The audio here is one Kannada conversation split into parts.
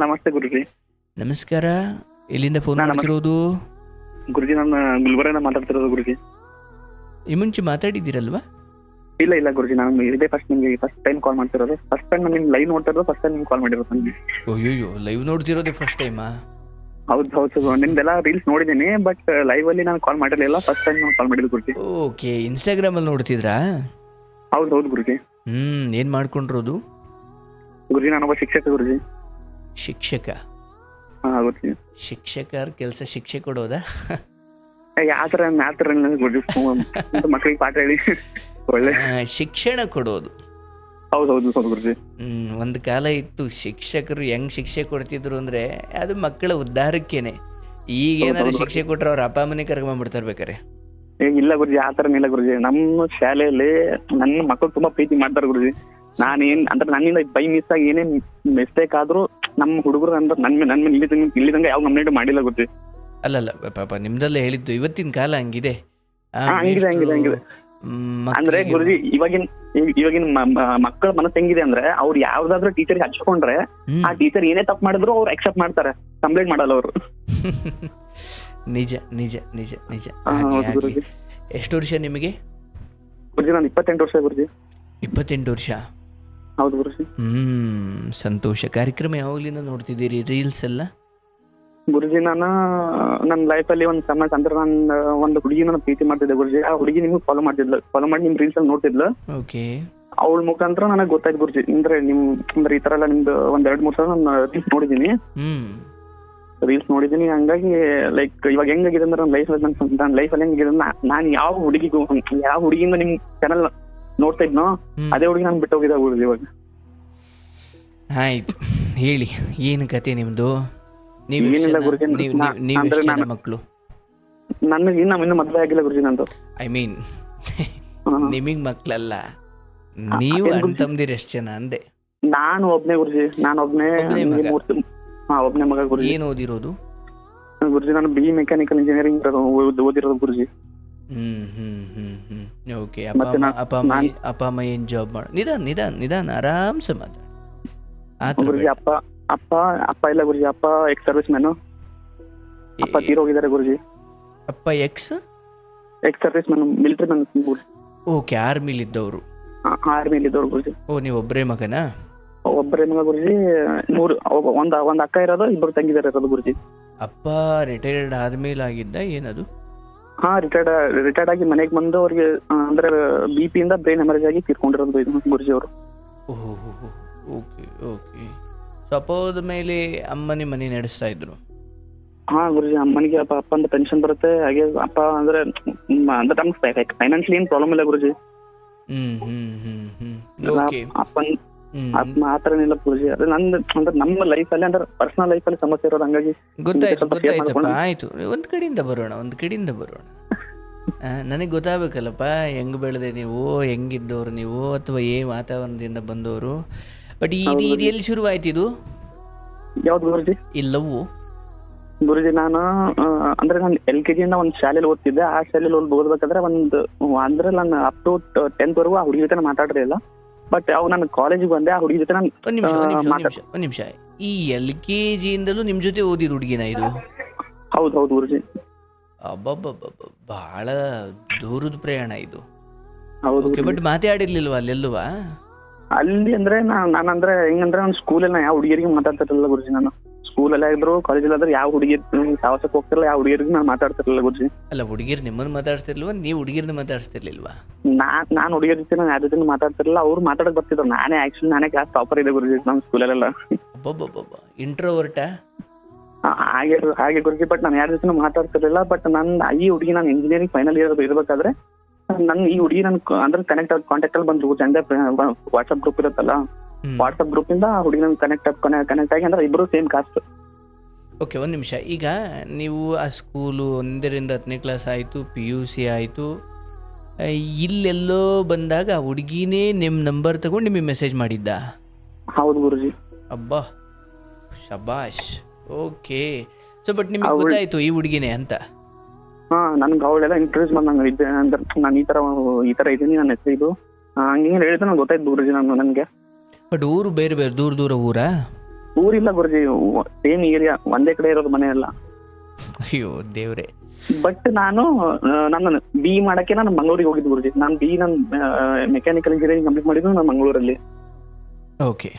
ನಮಸ್ತೆ ಗುರುಜಿ. ನಮಸ್ಕಾರ. ಎಲ್ಲಿಂದ ಫೋನ್ ನಮಸ್ತೆ ಮಾಡ್ತಿರೋದು? ಗುರುಜಿ. ನಾನು ಗುಲ್ಬರ್ಗದಿಂದ ಮಾತಾಡ್ತಿರೋದು ಗುರುಜಿ. ಈ ಮುಂಚೆ ಮಾತಾಡಿದ್ದೀರಲ್ವಾ? ಇಲ್ಲ ಗುರುಜಿ, ನಾನು ಇದೇ ನಿಮ್ಗೆ ಫಸ್ಟ್ ಟೈಮ್ ಕಾಲ್ ಮಾಡ್ತಿರೋದು. ಫಸ್ಟ್ ಟೈಮ್ ನಾನು ನಿಮ್ ಲೈವ್ ನೋಡ್ತಿರೋದು, ಫಸ್ಟ್ ಟೈಮ್ ನಿಮ್ಗೆ ಕಾಲ್ ಮಾಡಿರೋದು ನನಗೆ. ಅಯ್ಯೋ, ಲೈವ್ ನೋಡ್ತಿರೋದೇ ಫಸ್ಟ್ ಟೈಮಾ? ಹೌದು ನಿಮ್ದೆಲ್ಲ ರೀಲ್ಸ್ ನೋಡಿದ್ದೀನಿ, ಬಟ್ ಲೈವ್ ಅಲ್ಲಿ ನಾನು ಕಾಲ್ ಮಾಡಿರಲಿಲ್ಲ. ಫಸ್ಟ್ ಟೈಮ್ ನಾನು ಕಾಲ್ ಮಾಡಿದ್ದು ಗುರುಜಿ. ಓಕೆ, ಇನ್ಸ್ಟಾಗ್ರಾಮಲ್ಲಿ ನೋಡ್ತಿದ್ರಾ? ಹೌದು ಗುರುಜಿ. ಏನು ಮಾಡ್ಕೊಂಡಿರೋದು? ಗುರುಜಿ ನಾನೊಬ್ಬ ಶಿಕ್ಷಕ ಗುರುಜಿ. ಶಿಕ್ಷಕ? ಗುರುಜಿ. ಶಿಕ್ಷಕರ ಕೆಲಸ ಶಿಕ್ಷೆ ಕೊಡೋದಾ? ಯಾತರ ಗುರುಜಿ, ಮಕ್ಕಳಿಗೆ ಪಾಠ ಹೇಳಿ ಒಳ್ಳೆ ಶಿಕ್ಷಣ ಕೊಡೋದು. ಹೌದು ಗುರುಜಿ. ಒಂದು ಕಾಲ ಇತ್ತು, ಶಿಕ್ಷಕರು ಹೆಂಗ್ ಶಿಕ್ಷೆ ಕೊಡ್ತಿದ್ರು ಅಂದ್ರೆ ಅದು ಮಕ್ಕಳ ಉದ್ಧಾರಕ್ಕೇನೆ. ಈಗೇನಾದ್ರು ಶಿಕ್ಷೆ ಕೊಟ್ರೆ ಅವ್ರ ಅಪ್ಪ ಅಮ್ಮನೇ ಕರ್ಕೊಂಡ್ಬಿಡ್ತಾರೆ ಬೇಕಾರೆ. ಇಲ್ಲ ಗುರುಜಿ, ಆ ತರ ಇಲ್ಲ ಗುರುಜಿ. ನಮ್ಮ ಶಾಲೆಯಲ್ಲಿ ನನ್ನ ಮಕ್ಕಳು ತುಂಬಾ ಪ್ರೀತಿ ಮಾಡ್ತಾರೆ ಗುರುಜಿ. ನಾನೇನ್ ಅಂದ್ರೆ ನನ್ನಿಂದ ಬೈ ಮಿಸ್ ಆಗಿ ಏನೇ ಮಿಸ್ಟೇಕ್ ಆದ್ರೂ ನಮ್ಮ ಹುಡುಗರು ಅಂದ್ರೆ ನನ್ನ ಇಲ್ಲಿದಂಗ ಯಾವ ಕಂಪ್ಲೇಂಟ್ ಮಾಡಿಲ್ಲ ಗುರುಜಿ. ಅಲ್ಲಲ್ಲ ಪಾಪ, ನಿಮ್ದೆಲ್ಲ ಹೇಳಿದ್ದು ಇವತ್ತಿನ ಕಾಲ ಹಂಗಿದೆ. ಹಂಗಿದೆ. ಅಂದ್ರೆ ಗುರುಜಿ, ಇವಾಗಿನ ಮಕ್ಕಳ ಮನಸ್ಸು ಹೆಂಗಿದೆ ಅಂದ್ರೆ, ಅವ್ರು ಯಾವ್ದಾದ್ರು ಟೀಚರ್ಗೆ ಹಚ್ಕೊಂಡ್ರೆ ಆ ಟೀಚರ್ ಏನೇ ತಪ್ಪು ಮಾಡಿದ್ರು ಅವ್ರು ಅಕ್ಸೆಪ್ಟ್ ಮಾಡ್ತಾರೆ, ಕಂಪ್ಲೇಂಟ್ ಮಾಡಲ್ಲ ಅವರು. ನಿಜ ನಿಜ ನಿಜ ನಿಜ. ಗುರುಜಿ. ಎಷ್ಟು ವರ್ಷ ನಿಮಗೆ? ಗುರುಜಿ ನಾನು 28 ವರ್ಷ ಗುರುಜಿ. 28 ವರ್ಷ? ಹೌದು ಗುರುಜಿ. ಸಂತೋಷ. ಕಾರ್ಯಕ್ರಮ ಯಾವಾಗ್ಲಿಂದ ನೋಡ್ತಿದ್ದೀರಿ, ರೀಲ್ಸ್ ಎಲ್ಲ? ಗುರುಜಿ ನಾನು ನನ್ನ ಲೈಫಲ್ಲಿ ಒಂದು ಸಮಯ ಅಂದ್ರೆ ನಾನು ಒಂದು ಹುಡುಗಿ ನಾನು ಪ್ರೀತಿ ಮಾಡ್ತಿದ್ದೆ ಗುರುಜಿ. ಆ ಹುಡುಗಿ ನಿಮ್ಗೆ ಫಾಲೋ ಮಾಡಿ ನಿಮ್ ರೀಲ್ಸ್ ಅಲ್ಲಿ ನೋಡ್ತಿದ್ಲು. ಓಕೆ. ಅವಳ ಮುಖಾಂತರ ನನಗೆ ಗೊತ್ತಾಯ್ತು ಗುರುಜಿ, ಅಂದ್ರೆ ಅಂದ್ರೆ ಈ ತರ ಎಲ್ಲ ನಿಮ್ದು ಒಂದ್ 2-3 ಸಲ ನಾನು ರೀಲ್ಸ್ ನೋಡಿದೀನಿ. ಹಂಗಾಗಿ ಲೈಕ್ ಇವಾಗ ಹೆಂಗಾಗಿದೆ ಅಂದ್ರೆ ನನ್ನ ಲೈಫಲ್ಲಿ ಹೆಂಗಿದೆ ನಾನು ಯಾವ ಹುಡುಗಿಯಿಂದ ನಿಮ್ ಚಾನಲ್ ನೋಡ್ತಾ ಇದ್ನೋ ಅದೇ ಹುಡುಗಿ ನಾನು ಬಿಟ್ಟು ಹೋಗಿದ್ದ ಗುರುಜಿ ಇವಾಗ. ಆಯ್ತು, ಹೇಳಿ ಏನು ಕತೆ ನಿಮ್ದು? ಏನಿಲ್ಲ ಗುರುಜಿ, ಮಕ್ಕಳು? ನನಗೆ ಇನ್ನು ಮದುವೆ ಆಗಿಲ್ಲ ಗುರುಜಿ ನಂದು. ಐ ಮೀನ್ ನಿಮಗ್ ಮಕ್ಳಲ್ಲ, ನೀವು ಅಣ್ಣ ತಮ್ಮದಿರು ಎಷ್ಟು ಜನ ಅಂದೆ? ನಾನು ಒಬ್ನೇ ಗುರುಜಿ, ಒಬ್ನೇ ಮಗ ಗುರುಜಿ. ಏನು ಓದಿರೋದು ಗುರುಜಿ? ನಾನು BE ಮೆಕ್ಯಾನಿಕಲ್ ಇಂಜಿನಿಯರಿಂಗ್ ಓದಿರೋದು ಗುರುಜಿ. ಓಕೆ. ಅಪ್ಪ ಅಮ್ಮ ಏನ್ ಜಾಬ್ ಮಾಡ? ನಿಧಾನ ಆರಾಮ್ಸೆ ಮಾತಾಡಿ. ಗುರುಜಿ ಅಪ್ಪ ಇಲ್ಲ ಗುರುಜಿ. ಅಪ್ಪ ಎಕ್ಸ್ ಸರ್ವಿಸ್ ಮ್ಯಾನು. ಅಪ್ಪ ತೀರೋಗಿದ್ದಾರೆ ಗುರುಜಿ. ಅಪ್ಪ ex serviceman, military man. Okay, ಆರ್ಮಿಲಿ ಇದ್ದವರು ಗುರುಜಿ. ಓ, ನೀವು ಒಬ್ಬರೇ ಮಗನಾ? ಒಬ್ಬರೇ ಮಗ ಗುರುಜಿ. ಒಂದ್ ಅಕ್ಕ ಇರೋದು, 2 ತಂಗಿದಾರ ಇರೋದು ಗುರುಜಿ. ಅಪ್ಪ ರಿಟೈರ್ಡ್ ಆದ್ಮೇಲೆ ಆಗಿದ್ದ ಏನದು? ರಿಟೈರ್ಡ್ ಆಗಿ ಮನೆಗೆ ಬಂದು ಅವ್ರಿಗೆ ಅಂದ್ರೆ BP ಇಂದ ಬ್ರೈನ್ ಹೆಮರೇಜ್ ಆಗಿ ತೀರ್ಕೊಂಡಿರೋದು ಗುರುಜಿ ಅವರು. ಓಕೆ. ಸೊ ಅಪ್ಪದ ಮೇಲೆ ಅಮ್ಮನೇ ಮನೆ ನಡೆಸ್ತಾ ಇದ್ರು? ಗುರುಜಿ, ಅಮ್ಮನಿಗೆ ಅಪ್ಪಂದ ಪೆನ್ಷನ್ ಬರುತ್ತೆ. ಹಾಗೆ ಅಪ್ಪ ಅಂದ್ರೆ ನಮ್ಗೆ ಫೈನಾನ್ಷಿಯಲಿ ಏನ್ ಪ್ರಾಬ್ಲಮ್ ಇಲ್ಲ ಗುರುಜಿ. ಅಪ್ಪನ್ ಆತರ ಏನಿಲ್ಲ ಗುರುಜಿ. ಅದೇ ಅಂದ್ರೆ ನಮ್ಮ ಲೈಫ್ ಅಲ್ಲಿ ಅಂದ್ರೆ ಪರ್ಸನಲ್ ಲೈಫ್ ಅಲ್ಲಿ ಸಮಸ್ಯೆ ಇರೋದು. ಹಂಗಾಗಿ ಗೊತ್ತಾಯ್ತಪ್ಪ. ಆಯ್ತು, ಒಂದ್ ಕಡೆಯಿಂದ ಬರೋಣ. ನನಗೆ ಗೊತ್ತಾಗಬೇಕಲ್ಲಪ್ಪ, ಹೆಂಗ್ ಬೆಳೆದೆ ನೀವು, ಹೆಂಗಿದ್ದವ್ರು ನೀವು, ಅಥವಾ ವಾತಾವರಣದಿಂದ ಬಂದವರು. ಬಟ್ ಇದು ಎಲ್ಲಿ ಶುರುವಾಯ್ತು ಇದು? ಯಾವ್ದು ಗುರುಜಿ? ಇಲ್ಲವು ಗುರುಜಿ, ನಾನು LKG ಇಂದ ಒಂದು ಶಾಲೆಯಲ್ಲಿ ಓದ್ತಿದ್ದೆ. ಆ ಶಾಲೆಯಲ್ಲಿ ಓದ್ಬೇಕಾದ್ರೆ ಅಂದ್ರೆ ನಾನು ಅಪ್ ಟು 10th ವರೆಗೂ ಆ ಹುಡುಗಿ ಜೊತೆ ಮಾತಾಡಿರಲಿಲ್ಲ. ಬಟ್ ನಾನು ಕಾಲೇಜಿಗೆ ಬಂದೆ, ಆ ಹುಡುಗಿ ಜೊತೆ ನಾನು ಒಂದ್ ನಿಮಿಷ. ಈ LKG ಇಂದಲೂ ನಿಮ್ ಜೊತೆ ಓದಿದ ಹುಡುಗಿನ ಇದು? ಹೌದು ಗುರುಜಿ. ಬಹಳ ದೂರದ ಪ್ರಯಾಣ ಇದು. ಹೌದು. ಬಟ್ ಮಾತಾಡಿರ್ಲಿಲ್ವಾ ಅಲ್ಲೆಲ್ಲುವಾ? ಅಲ್ಲಿ ಅಂದ್ರೆ ನಾನಂದ್ರೆ ಹೆಂಗಂದ್ರೆ ನಾನು ಸ್ಕೂಲಲ್ಲಿ ಯಾವ ಹುಡುಗಿಯರಿಗೆ ಮಾತಾಡ್ತಿರಲಿಲ್ಲ ಗುರುಜಿ. ನಾನು ಸ್ಕೂಲಲ್ಲಿ ಆಗಿದ್ರು ಕಾಲೇಜಲ್ಲಿ ಆದ್ರೆ ಯಾವ ಹುಡುಗಿರ್ ಸಾಹಸಕ್ಕೆ ಹೋಗ್ತಿರಲ್ಲ, ಯಾವ ಹುಡುಗಿಯರಿಗೆ ನಾನು ಮಾತಾಡ್ತಿರ್ಲಿಲ್ಲ ಗುರುಜಿ. ಅಲ್ಲ, ಹುಡುಗಿರ್ ನಿಮ್ಮನ್ನು ಮಾತಾಡ್ತಿರ್ಲಿಲ್ವಾ? ನೀವು ಹುಡುಗಿರ್ನ ಮಾತಾಡ್ತಿರ್ಲಿಲ್ವಾ? ನಾನು ಹುಡುಗಿಯರ ಜೊತೆ ನಾನು ಯಾರ ಜೊತೆ ಮಾತಾಡ್ತಿರಲಿಲ್ಲ. ಅವ್ರು ಮಾತಾಡಕ್ ಬರ್ತಿದ್ರು. ನಾನೇ ಕ್ಲಾಸ್ ಟಾಪರ್ ಇದೆ ಗುರುಜಿ ನಮ್ಮ ಸ್ಕೂಲಲ್ಲೆಲ್ಲ. ಇಂಟ್ರೋವರ್ಟಾ? ಹಾಗೆ ಗುರುಜಿ. ಬಟ್ ನಾನು ಯಾರ ಜೊತೆ ಮಾತಾಡ್ತಿರ್ಲಿಲ್ಲ. ಬಟ್ ಈ ಹುಡುಗಿ ನಾನು ಇಂಜಿನಿಯರಿಂಗ್ ಫೈನಲ್ ಇಯರ್ ಇರ್ಬೇಕಾದ್ರೆ ಈ ಹುಡುಗಿ ನನ್ ಅಂದ್ರೆ ಕಾಂಟ್ಯಾಕ್ಟ್ ಅಲ್ಲಿ ಬಂದ್ರು ಗುರುಜಿ. ಅಂದ್ರೆ ವಾಟ್ಸ್ಆಪ್ ಗ್ರೂಪ್ ಇರುತ್ತಲ್ಲ, ವಾಟ್ಸ್ಆಪ್ ಗ್ರೂಪ್ ಇಂದ ಹುಡುಗಿ ನನ್ ಕನೆಕ್ಟ್ ಆಗಿ ಅಂದ್ರೆ ಇಬ್ರು ಸೇಮ್ ಕಾಸ್ಟ್. ಓಕೆ, ಒಂದ್ ನಿಮಿಷ. ಈಗ ನೀವು ಆ ಸ್ಕೂಲು 1ರಿಂದ 10ನೇ ಕ್ಲಾಸ್ ಆಯ್ತು, PUC ಆಯ್ತು, ಇಲ್ಲೆಲ್ಲೋ ಬಂದಾಗ ಆ ಹುಡುಗಿನೇ ನಿಮ್ ನಂಬರ್ ತಗೊಂಡು ನಿಮಗೆ ಮೆಸೇಜ್ ಮಾಡಿದ್ದ? ಹೌದು ಗುರುಜಿ. ಅಬ್ಬಾ, ಶಬಾಷ್. ಓಕೆ. ಸೊ ಬಟ್ ನಿಮಗೆ ಗೊತ್ತಾಯ್ತು ಈ ಹುಡುಗಿನೇ ಅಂತ? ನನ್ಗೆ ಅವಳೆಲ್ಲ ಇಂಟ್ರೆಸ್ಟ್ ಬಂದಂಗ ಇದ್ದೆ. ಅಂದ್ರೆ ನಾನು ಈ ತರ ಇದ್ದೀನಿ, ನನ್ನ ಹೆಸರು ಇದು ಹಂಗೆ ಹೇಳಿದ್ರೆ ನಂಗೆ ಗೊತ್ತಾಯ್ತು ಗುರುಜಿ. ನನಗೆ ಬಟ್ ಊರು ಬೇರೆ ದೂರ ಊರಾ? ಊರಿಲ್ಲ ಗುರುಜಿ, ಸೇಮ್ ಏರಿಯಾ, ಒಂದೇ ಕಡೆ ಇರೋದು ಮನೆ ಎಲ್ಲ. ಅಯ್ಯೋ ದೇವ್ರೆ. ಬಟ್ ನಾನು ಬಿ ಮಾಡಕ್ಕೆ ನಾನು ಮಂಗಳೂರಿಗೆ ಹೋಗಿದ್ದು ಗುರುಜಿ. ನಾನು ಮೆಕ್ಯಾನಿಕಲ್ ಇಂಜಿನಿಯರಿಂಗ್ ಕಂಪ್ಲೀಟ್ ಮಾಡಿದ್ದು ನಾನು ಮಂಗಳೂರಲ್ಲಿ. ಓಕೆ.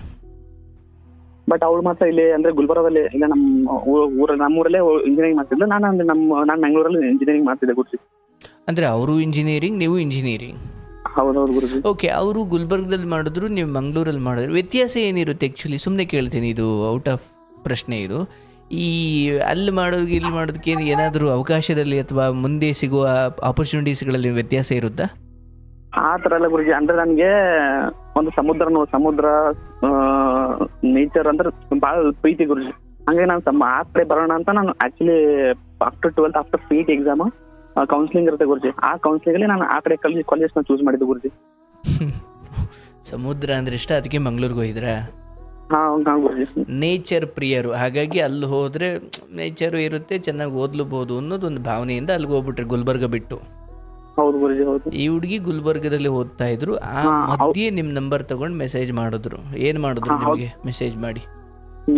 ಬಟ್ ಅವಳು ಮಾತ್ರ ಇಲ್ಲಿ ಅಂದ್ರೆ ಗುಲ್ಬರ್ಗದಲ್ಲಿ ಇಲ್ಲ ನಮ್ಮೂರಲ್ಲೇ ಇಂಜಿನಿಯರಿಂಗ್ ಮಾಡ್ತಿದ್ಲು. ನಾನು ಮಂಗಳೂರಲ್ಲಿ ಇಂಜಿನಿಯರಿಂಗ್ ಮಾಡ್ತಿದ್ದೆ ಗುರುಜಿ. ಅಂದ್ರೆ ಅವರು ಇಂಜಿನಿಯರಿಂಗ್, ನೀವು ಇಂಜಿನಿಯರಿಂಗ್. ಹೌದೌದು ಗುರುಜಿ. ಓಕೆ, ಅವರು ಗುಲ್ಬರ್ಗದಲ್ಲಿ ಮಾಡಿದ್ರು, ನೀವು ಮಂಗಳೂರಲ್ಲಿ ಮಾಡಿದ್ರು. ವ್ಯತ್ಯಾಸ ಏನಿರುತ್ತೆ ಆ್ಯಕ್ಚುಲಿ? ಸುಮ್ಮನೆ ಕೇಳ್ತೀನಿ, ಇದು ಔಟ್ ಆಫ್ ಪ್ರಶ್ನೆ ಇದು. ಈ ಅಲ್ಲಿ ಮಾಡೋದು ಇಲ್ಲಿ ಮಾಡೋದಕ್ಕೆ ಏನಾದರೂ ಅವಕಾಶದಲ್ಲಿ ಅಥವಾ ಮುಂದೆ ಸಿಗುವ ಆಪರ್ಚುನಿಟೀಸ್ಗಳಲ್ಲಿ ವ್ಯತ್ಯಾಸ ಇರುತ್ತಾ? ಆ ಥರ ಎಲ್ಲ ಗುರುಜಿ. ಅಂದ್ರೆ ನನಗೆ ಒಂದು ಸಮುದ್ರ ನೇಚರ್ ಅಂದ್ರೆ ಭಾಳ ಪ್ರೀತಿ ಗುರುಜಿ. ಹಂಗೆ ನಾನು ಆ ಕಡೆ ಬರೋಣ ಅಂತ ನಾನು actually after 12th after CET exam counselling ಇರುತ್ತೆ ಗುರುಜಿ. ಆ ಕೌನ್ಸಿಲಿಂಗ್ ಅಲ್ಲಿ ನಾನು ಆ ಕಡೆ ಕಾಲೇಜ್ನ ಚೂಸ್ ಮಾಡಿದ್ದು ಗುರುಜಿ. ಸಮುದ್ರ ಅಂದ್ರೆ ಇಷ್ಟ, ಅದಕ್ಕೆ ಮಂಗಳೂರಿಗೆ ಹೋಗಿದ್ರಾ? ಹಾ ಗುರುಜಿ. ನೇಚರ್ ಪ್ರಿಯರು, ಹಾಗಾಗಿ ಅಲ್ಲಿ ಹೋದ್ರೆ ನೇಚರು ಇರುತ್ತೆ, ಚೆನ್ನಾಗಿ ಓದ್ಲೂಬಹುದು ಅನ್ನೋದು ಒಂದು ಭಾವನೆಯಿಂದ ಅಲ್ಲಿಗೆ ಹೋಗ್ಬಿಟ್ರೆ ಗುಲ್ಬರ್ಗ ಬಿಟ್ಟು. ಹೌದು ಗುರುಜಿ, ಹೌದು. ಈ ಹುಡುಗಿ ಗುಲ್ಬರ್ಗದಲ್ಲಿ ಓದ್ತಾ ಇದ್ರು. ಆ ಮಧ್ಯೆ ನಿಮ್ ನಂಬರ್ ತಗೊಂಡು ಮೆಸೇಜ್ ಮಾಡಿದ್ರು. ಏನ್ ಮಾಡಿದ್ರು ನಿಮಗೆ ಮೆಸೇಜ್ ಮಾಡಿ?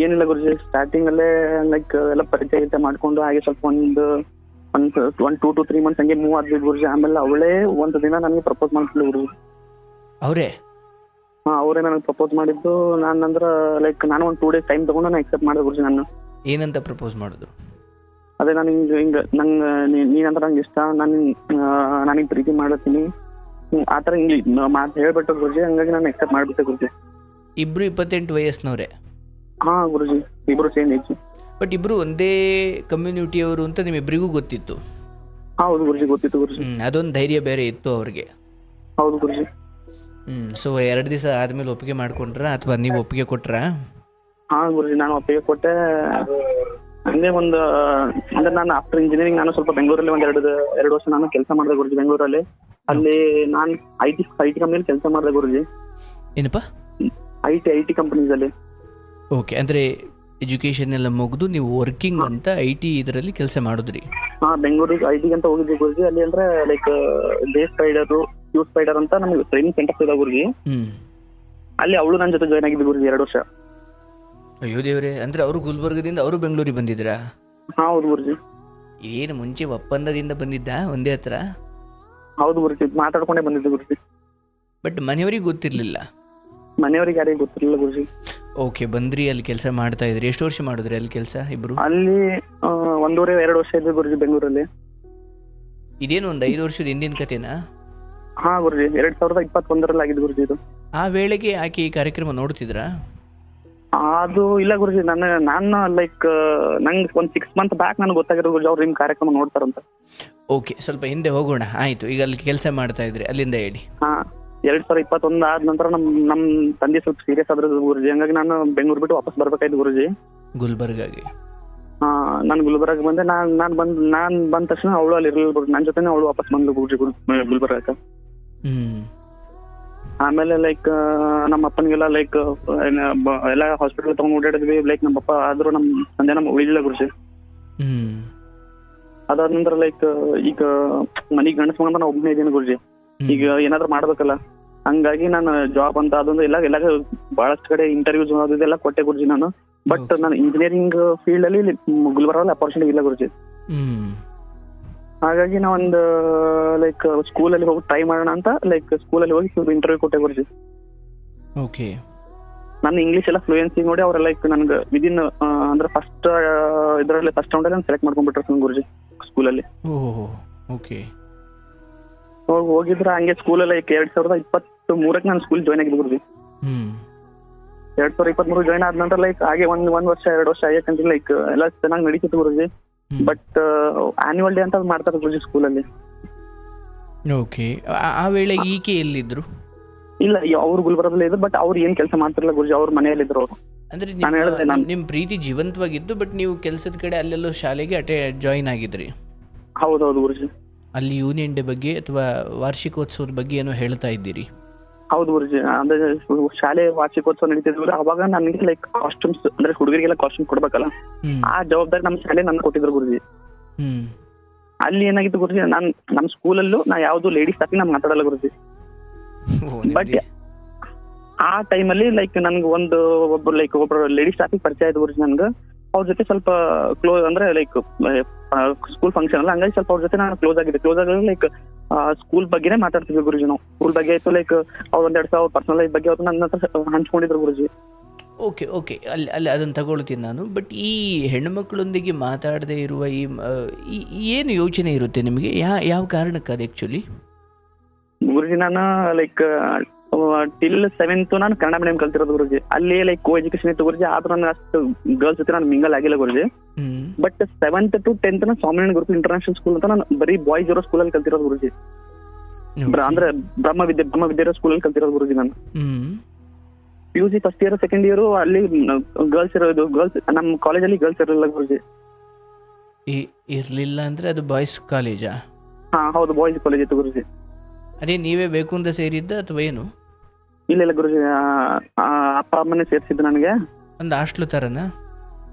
ಏನಿಲ್ಲ ಗುರುಜಿ, ಸ್ಟಾರ್ಟಿಂಗ್ ಅಲ್ಲೇ ಲೈಕ್ ಎಲ್ಲ ಪರಿಚಯ ಮಾಡ್ಕೊಂಡು ಹಾಗೆ ಸ್ವಲ್ಪ ಒಂದು 2 to 3 months ಹಂಗೆ ಮೂವ್ ಆದ್ವಿ ಗುರುಜಿ. ಆಮೇಲೆ ಅವಳೇ ಒಂದು ದಿನ ನನಗೆ ಪ್ರಪೋಸ್ ಮಾಡ್ತಿದ್ಲು ಗುರುಜಿ. ಅವರೇ ನನಗೆ ಪ್ರಪೋಸ್ ಮಾಡಿದ್ದು. ನಾನಂದ್ರ ಲೈಕ್ ನಾನು ಒಂದು 2 days ಟೈಮ್ ತಗೊಂಡು ನಾನು ಅಕ್ಸೆಪ್ಟ್ ಮಾಡಿದೆ ಗುರುಜಿ. ನಾನು ಏನಂತ ಪ್ರಪೋಸ್ ಮಾಡಿದ್ರು? ಅದೇ ನಾನು ಹಿಂಗ ನೀನಂದ್ರೆ ನಂಗೆ ಇಷ್ಟ, ನನಗೆ ಪ್ರೀತಿ ಮಾಡತ್ತೀನಿ ಆ ಥರ ಹಿಂಗೆ ಮಾತು ಹೇಳ್ಬಿಟ್ಟು ಗುರುಜಿ. ಹಂಗಾಗಿ ನಾನು ಅಕ್ಸೆಪ್ಟ್ ಮಾಡ್ಬಿಟ್ಟೆ ಗುರುಜಿ. ಇಬ್ರು 28 ವಯಸ್ಸಿನವ್ರೆ? ಹಾ ಗುರುಜಿ, ಇಬ್ರು ಸೇಮ್ ಏಜ್. ಬಟ್ ಇಬ್ರು ಒಂದೇ ಕಮ್ಯುನಿಟಿಯವರು ಅಂತ ನಿಮ್ಮಿಬ್ಬರಿಗೂ ಗೊತ್ತಿತ್ತು? ಹೌದು ಗುರುಜಿ, ಗೊತ್ತಿತ್ತು ಗುರುಜಿ. ಅದೊಂದು ಧೈರ್ಯ ಬೇರೆ ಇತ್ತು ಅವ್ರಿಗೆ. ಹೌದು ಗುರುಜಿ. ಸೊ 2 ದಿವಸ ಆದ್ಮೇಲೆ ಒಪ್ಪಿಗೆ ಮಾಡ್ಕೊಂಡ್ರ ಅಥವಾ ನೀವು ಒಪ್ಪಿಗೆ ಕೊಟ್ರ? ಹಾ ಗುರುಜಿ, ನಾನು ಒಪ್ಪಿಗೆ ಕೊಟ್ಟೆ. ಹಂಗೆ ಒಂದು ಅಂದ್ರೆ ನಾನು ಆಫ್ಟರ್ ಇಂಜಿನಿಯರಿಂಗ್ ನಾನು ಸ್ವಲ್ಪ ಬೆಂಗಳೂರಲ್ಲಿ ಒಂದು 2 ವರ್ಷ ನಾನು ಕೆಲಸ ಮಾಡಿದೆ ಗುರುಜಿ ಬೆಂಗಳೂರಲ್ಲಿ. ಅಲ್ಲಿ ನಾನು ಐ ಟಿ ಕಂಪ್ನಿಯಲ್ಲಿ ಕೆಲಸ ಮಾಡಿದೆ ಗುರುಜಿ. ಏನಪ್ಪ? ಐ ಟಿ ಕಂಪನೀಸ್ ಅಲ್ಲಿ. ಓಕೆ, ಅಂದ್ರೆ ಎಜುಕೇಶನ್ ಎಲ್ಲ ಮುಗಿದು ನೀವು ವರ್ಕಿಂಗ್ ಅಂತ IT ಇದರಲ್ಲಿ ಕೆಲಸ ಮಾಡಿದ್ರಿ? ಹಾ, ಬೆಂಗಳೂರಿಗೆ IT ಅಂತ ಹೋಗಿದ್ವಿ ಗುರುಜಿ. ಅಲ್ಲಿ ಅಂದ್ರೆ ಲೈಕ್ ಡೇ ಸ್ಪೈಡರ್ ಅಂತ ನಮ್ಗೆ ಟ್ರೈನಿಂಗ್ ಸೆಂಟರ್ ಇದೆ ಗುರುಜಿ. ಅಲ್ಲಿ ಅವಳು ನನ್ನ ಜೊತೆ ಜಾಯ್ನ್ ಆಗಿದ್ದು ಗುರುಜಿ 2 ವರ್ಷ. ಅಯ್ಯೋ ದೇವ್ರೆ, ಅಂದ್ರೆ ಅವರು ಗುಲ್ಬರ್ಗದಿಂದ ಅವರು ಬೆಂಗಳೂರಿಗೆ ಬಂದಿದ್ರಾ? ಹೌದು ಗುರುಜಿ. ಏನು ಮುಂಚೆ ಒಪ್ಪಂದದಿಂದ ಬಂದಿದ್ದ ಒಂದೇ ಹತ್ರ? ಹೌದು ಗುರುಜಿ, ಮಾತಾಡ್ಕೊಂಡೇ ಬಂದಿದ್ದು ಗುರುಜಿ. ಬಟ್ ಮನೆಯವರಿಗೆ ಗೊತ್ತಿರ್ಲಿಲ್ಲ? ಮನೆಯವರಿಗೆ ಯಾರಿಗೆ ಗೊತ್ತಿರಲಿಲ್ಲ ಗುರುಜಿ. ಓಕೆ, ಬಂದ್ರಿ, ಅಲ್ಲಿ ಕೆಲಸ ಮಾಡ್ತಾ ಇದ್ರಿ. ಎಷ್ಟು ವರ್ಷ ಮಾಡಿದ್ರಿ ಅಲ್ಲಿ ಕೆಲಸ ಇಬ್ರು? ಅಲ್ಲಿ 1.5-2 ವರ್ಷ ಇದ್ವಿ ಗುರುಜಿ ಬೆಂಗಳೂರಲ್ಲಿ. ಇದೇನು ಒಂದು 5 ವರ್ಷದ ಹಿಂದಿನ ಕಥೆನಾ? ಹಾ ಗುರುಜಿ, 2021ರಲ್ಲಿ ಆಗಿದ್ದು ಗುರುಜಿ ಇದು. ಆ ವೇಳೆಗೆ ಆಕೆ ಈ ಕಾರ್ಯಕ್ರಮ ನೋಡ್ತಿದ್ರಾ? ಅದು ಇಲ್ಲ ಗುರುಜಿ, ನಾನು ಲೈಕ್ ನಂಗೆ ಒಂದು 6 months ಬ್ಯಾಕ್ ನನಗೆ ಗೊತ್ತಾಗಿರೋ ಗುರುಜಿ ಅವ್ರು ನಿಮ್ಮ ಕಾರ್ಯಕ್ರಮ ನೋಡ್ತಾರಂತ. ಓಕೆ, ಸ್ವಲ್ಪ ಹಿಂದೆ ಹೋಗೋಣ. ಆಯ್ತು, ಈಗ ಅಲ್ಲಿ ಕೆಲಸ ಮಾಡ್ತಾ ಇದ್ರಿ, ಅಲ್ಲಿಂದ ಹೇಳಿ. ಹಾ, 2021 ಆದ ನಂತರ ನಮ್ಮ ತಂದೆ ಸ್ವಲ್ಪ ಸೀರಿಯಸ್ ಆದ್ರೆ ಗುರುಜಿ. ಹಂಗಾಗಿ ನಾನು ಬೆಂಗಳೂರು ಬಿಟ್ಟು ವಾಪಸ್ ಬರ್ಬೇಕಾಯ್ತು ಗುರುಜಿ ಗುಲ್ಬರ್ಗಾಗೆ. ನಾನು ಗುಲ್ಬರ್ಗ ಬಂದೆ. ನಾನು ಬಂದ ತಕ್ಷಣ ಅವಳು ಅಲ್ಲಿ ಇರಲಿಲ್ಲ ಗುರುಜಿ. ನನ್ನ ಜೊತೆನೆ ಅವಳು ವಾಪಸ್ ಬಂದ್ಲು ಗುರುಜಿ ಗುಲ್ಬರ್ಗಕ್ಕೆ. ಆಮೇಲೆ ಲೈಕ್ ನಮ್ಮ ಅಪ್ಪನಿಗೆಲ್ಲ ಲೈಕ್ ಎಲ್ಲ ಹಾಸ್ಪಿಟಲ್ ತಗೊಂಡು ಓಡಾಡಿದ್ವಿ. ಲೈಕ್ ನಮ್ಮ ಅಪ್ಪ ಆದ್ರೂ ನಮ್ಮ ತಂದೆ ನಮ್ಮ ಉಳಿಲಿಲ್ಲ ಗುರುಜಿ. ಅದಾದ ನಂತರ ಲೈಕ್ ಈಗ ಮನೆಗೆ ಗಂಡಸ್ ಮಗಂತ ನಾ ಒಬ್ಬನೇ ಇದ್ದೀನಿ ಗುರುಜಿ. ಈಗ ಏನಾದ್ರು ಮಾಡ್ಬೇಕಲ್ಲ, ಹಂಗಾಗಿ ನಾನು ಜಾಬ್ ಅಂತ ಅದೊಂದು ಎಲ್ಲ ಬಹಳಷ್ಟು ಕಡೆ ಇಂಟರ್ವ್ಯೂಸ್ ಅದೆಲ್ಲ ಕೊಟ್ಟೆ ಗುರುಜಿ ನಾನು. ಬಟ್ ನಾನು ಇಂಜಿನಿಯರಿಂಗ್ ಫೀಲ್ಡ್ ಅಲ್ಲಿ ಗುಲ್ಬರ್ಗಲ್ಲಿ ಅಪರ್ಚುನಿಟಿ ಇಲ್ಲ ಗುರುಜಿ. ಹಾಗಾಗಿ ನಾ ಒಂದು ಲೈಕ್ ಸ್ಕೂಲಲ್ಲಿ ಹೋಗಿ ಟ್ರೈ ಮಾಡೋಣ ಅಂತ ಲೈಕ್ ಸ್ಕೂಲಲ್ಲಿ ಹೋಗಿ ಇಂಟರ್ವ್ಯೂ ಕೊಟ್ಟೆ ಗುರುಜಿ. ಓಕೆ, ನನ್ನ ಇಂಗ್ಲೀಷ್ ಎಲ್ಲ ಫ್ಲೂಯೆನ್ಸಿ ನೋಡಿ ಅವ್ರ ಲೈಕ್ ನನ್ಗೆ ವಿದಿನ್ ಅಂದ್ರೆ ಫಸ್ಟ್ ಇದರಲ್ಲಿ ಫಸ್ಟ್ ರೌಂಡ್ ಅಲ್ಲಿ ಸೆಲೆಕ್ಟ್ ಮಾಡ್ಕೊಂಡ್ಬಿಟ್ರು ಗುರುಜಿ ಸ್ಕೂಲಲ್ಲಿ. ಓಕೆ, ಹೋಗಿದ್ರೆ ಹಂಗೆ ಸ್ಕೂಲಲ್ಲಿ 2023ಕ್ಕೆ ನಾನು ಸ್ಕೂಲ್ ಜಾಯ್ನ್ ಆಗಿದ್ದು ಗುರುಜಿ. 2023 ಜಾಯ್ನ್ ಆದ ನಂತರ ಲೈಕ್ ಹಾಗೆ ಒಂದ್ ವರ್ಷ 2 ವರ್ಷ ಆಗಕ್ಕೆ ಲೈಕ್ ಎಲ್ಲ ಚೆನ್ನಾಗಿ ನಡೀತಿತ್ತು ಗುರುಜಿ. ಬಟ್ ಆನ್ಯುವಲ್ ಡೇ ಅಂತ ಮಾಡ್ತಾರೆ ಗುರುಜಿ ಸ್ಕೂಲಲ್ಲಿ. ಓಕೆ, ಆ ವೇಳೆಗೆ ಈಕೆ ಎಲ್ಲಿದ್ರು? ಇಲ್ಲ, ಅವ್ರು ಗುಲ್ಬರ್ಗದಲ್ಲಿ ಇದ್ರು. ಬಟ್ ಅವ್ರು ಏನ್ ಕೆಲಸ ಮಾಡ್ತಿರಲಿಲ್ಲ ಗುರುಜಿ, ಅವ್ರ ಮನೆಯಲ್ಲಿದ್ರು ಅವರು. ಅಂದ್ರೆ ನಿಮ್ ಪ್ರೀತಿ ಜೀವಂತವಾಗಿದ್ದು, ಬಟ್ ನೀವು ಕೆಲಸದ ಕಡೆ ಅಲ್ಲೆಲ್ಲೋ ಶಾಲೆಗೆ ಜಾಯಿನ್ ಆಗಿದ್ರಿ? ಹೌದೌದು ಗುರುಜಿ. ಅಲ್ಲಿ ಯೂನಿಯನ್ ಡೇ ಬಗ್ಗೆ ಅಥವಾ ವಾರ್ಷಿಕೋತ್ಸವದ ಬಗ್ಗೆ ಏನೋ ಹೇಳ್ತಾ ಇದ್ದೀರಿ? ಹೌದು ಗುರುಜಿ, ಅಂದ್ರೆ ಶಾಲೆ ವಾರ್ಷಿಕೋತ್ಸವ ನಡೀತಿದ್ರು. ಅವಾಗ ನನಗೆ ಲೈಕ್ ಕಾಸ್ಟ್ಯೂಮ್ಸ್ ಅಂದ್ರೆ ಹುಡುಗರಿಗೆಲ್ಲ ಕಾಸ್ಟ್ಯೂಮ್ ಕೊಡ್ಬೇಕಲ್ಲ, ಆ ಜವಾಬ್ದಾರಿ ನಮ್ಮ ಶಾಲೆ ನನ್ಗೆ ಕೊಟ್ಟಿದ್ರು ಗುರುಜಿ. ಅಲ್ಲಿ ಏನಾಗಿತ್ತು ಗುರುಜಿ, ನಮ್ಮ ಸ್ಕೂಲಲ್ಲೂ ನಾ ಯಾವ್ದು ಲೇಡೀಸ್ ಹಾಕಿ ನಾ ಮಾತಾಡಲ್ಲ ಗುರುಜಿ. ಬಟ್ ಆ ಟೈಮಲ್ಲಿ ಲೈಕ್ ನನ್ಗೆ ಒಬ್ರು ಲೇಡೀಸ್ ಸ್ಟಾಫಿಗೆ ಪರಿಚಯ ಆಯ್ತು ಗುರುಜಿ ನನ್ಗೆ. ಅವ್ರ ಜೊತೆ ಸ್ವಲ್ಪ ಕ್ಲೋಸ್ ಅಂದ್ರೆ ಲೈಕ್ ಸ್ಕೂಲ್ ಫಂಕ್ಷನ್ ಅಲ್ಲ, ಹಂಗಾಗಿ ಸ್ವಲ್ಪ ಅವ್ರ ಜೊತೆ ನಾನು ಕ್ಲೋಸ್ ಆಗಿ ಲೈಕ್ ಸ್ಕೂಲ್ ಬಗ್ಗೆನೇ ಮಾತಾಡ್ತಿದ್ವಿ ಗುರುಜಿ. ನಾವು ಸ್ಕೂಲ್ ಬಗ್ಗೆ ಆಯ್ತು ಲೈಕ್ ಅವ್ರು ಒಂದೆರಡು ಸಾವಿರ ಪರ್ಸನಲ್ ಲೈಫ್ ಬಗ್ಗೆ ಅವ್ರು ನನ್ನ ಹತ್ರ ಹಂಚ್ಕೊಂಡಿದ್ರು ಗುರುಜಿ. ಓಕೆ ಓಕೆ, ಅಲ್ಲಿ ಅದನ್ನು ತಗೊಳ್ತೀನಿ ನಾನು. ಬಟ್ ಈ ಹೆಣ್ಣುಮಕ್ಕಳೊಂದಿಗೆ ಮಾತಾಡದೇ ಇರುವ ಏನು ಯೋಚನೆ ಇರುತ್ತೆ ನಿಮಗೆ? ಯಾವ ಕಾರಣಕ್ಕೆ ಅದು ಆ್ಯಕ್ಚುಲಿ? ಗುರುಜಿ ನಾನು ಲೈಕ್ ಟಿಲ್ 7th ನಾನು ಕನ್ನಡ ಮೀಡಿಯಂ ಕಲ್ತಿರೋದು ಗುರುಜಿ. ಅಲ್ಲಿ ಲೈಕ್ ಕೋ ಎಜುಕೇಶನ್ ಇತ್ತು ಗುರುಜಿ. ಆದ್ರೂ ನಾನು ಅಷ್ಟು ಗರ್ಲ್ಸ್ ಜೊತೆ ನಾನು ಮಿಂಗಲ್ ಆಗಿಲ್ಲ ಗುರುಜಿ. ಬಟ್ 7th to 10th ನಾನು ಸ್ವಾಮಿನಾರಾಯಣ ಗುರುಕುಲ ಇಂಟರ್ನ್ಯಾಷನಲ್ ಸ್ಕೂಲ್ ಅಂತ ನಾನು ಬರೀ ಬಾಯ್ಸ್ ಇರೋ ಸ್ಕೂಲಲ್ಲಿ ಕಲ್ತಿರೋದು ಗುರುಜಿ. ಅಂದ್ರೆ ಬ್ರಹ್ಮ ವಿದ್ಯಾ ಸ್ಕೂಲಲ್ಲಿ ಕಲ್ತಿರೋದು ಗುರುಜಿ ನಾನು. PUC first year second year ಅಲ್ಲಿ ಗರ್ಲ್ಸ್ ಇರೋದು. ನಮ್ಮ ಕಾಲೇಜಲ್ಲಿ ಗರ್ಲ್ಸ್ ಇರಲಿಲ್ಲ ಗುರುಜಿ. ಇರಲಿಲ್ಲ ಅಂದ್ರೆ ಅದು ಬಾಯ್ಸ್ ಕಾಲೇಜಾ? ಹಾ ಹೌದು, ಬಾಯ್ಸ್ ಕಾಲೇಜ್ ಇತ್ತು ಗುರುಜಿ. ಅದೇ ನೀವೇ ಬೇಕು ಅಂತ ಸೇರಿದ್ದ ಅಥವಾ ಏನು? ಇಲ್ಲ ಗುರುಜಿ, ಅಪ್ಪ ಅಮ್ಮನೇ ಸೇರಿಸಿದ್ದು ನನಗೆ. ಒಂದು ಹಾಸ್ಟ್ಲು ಥರನಾ?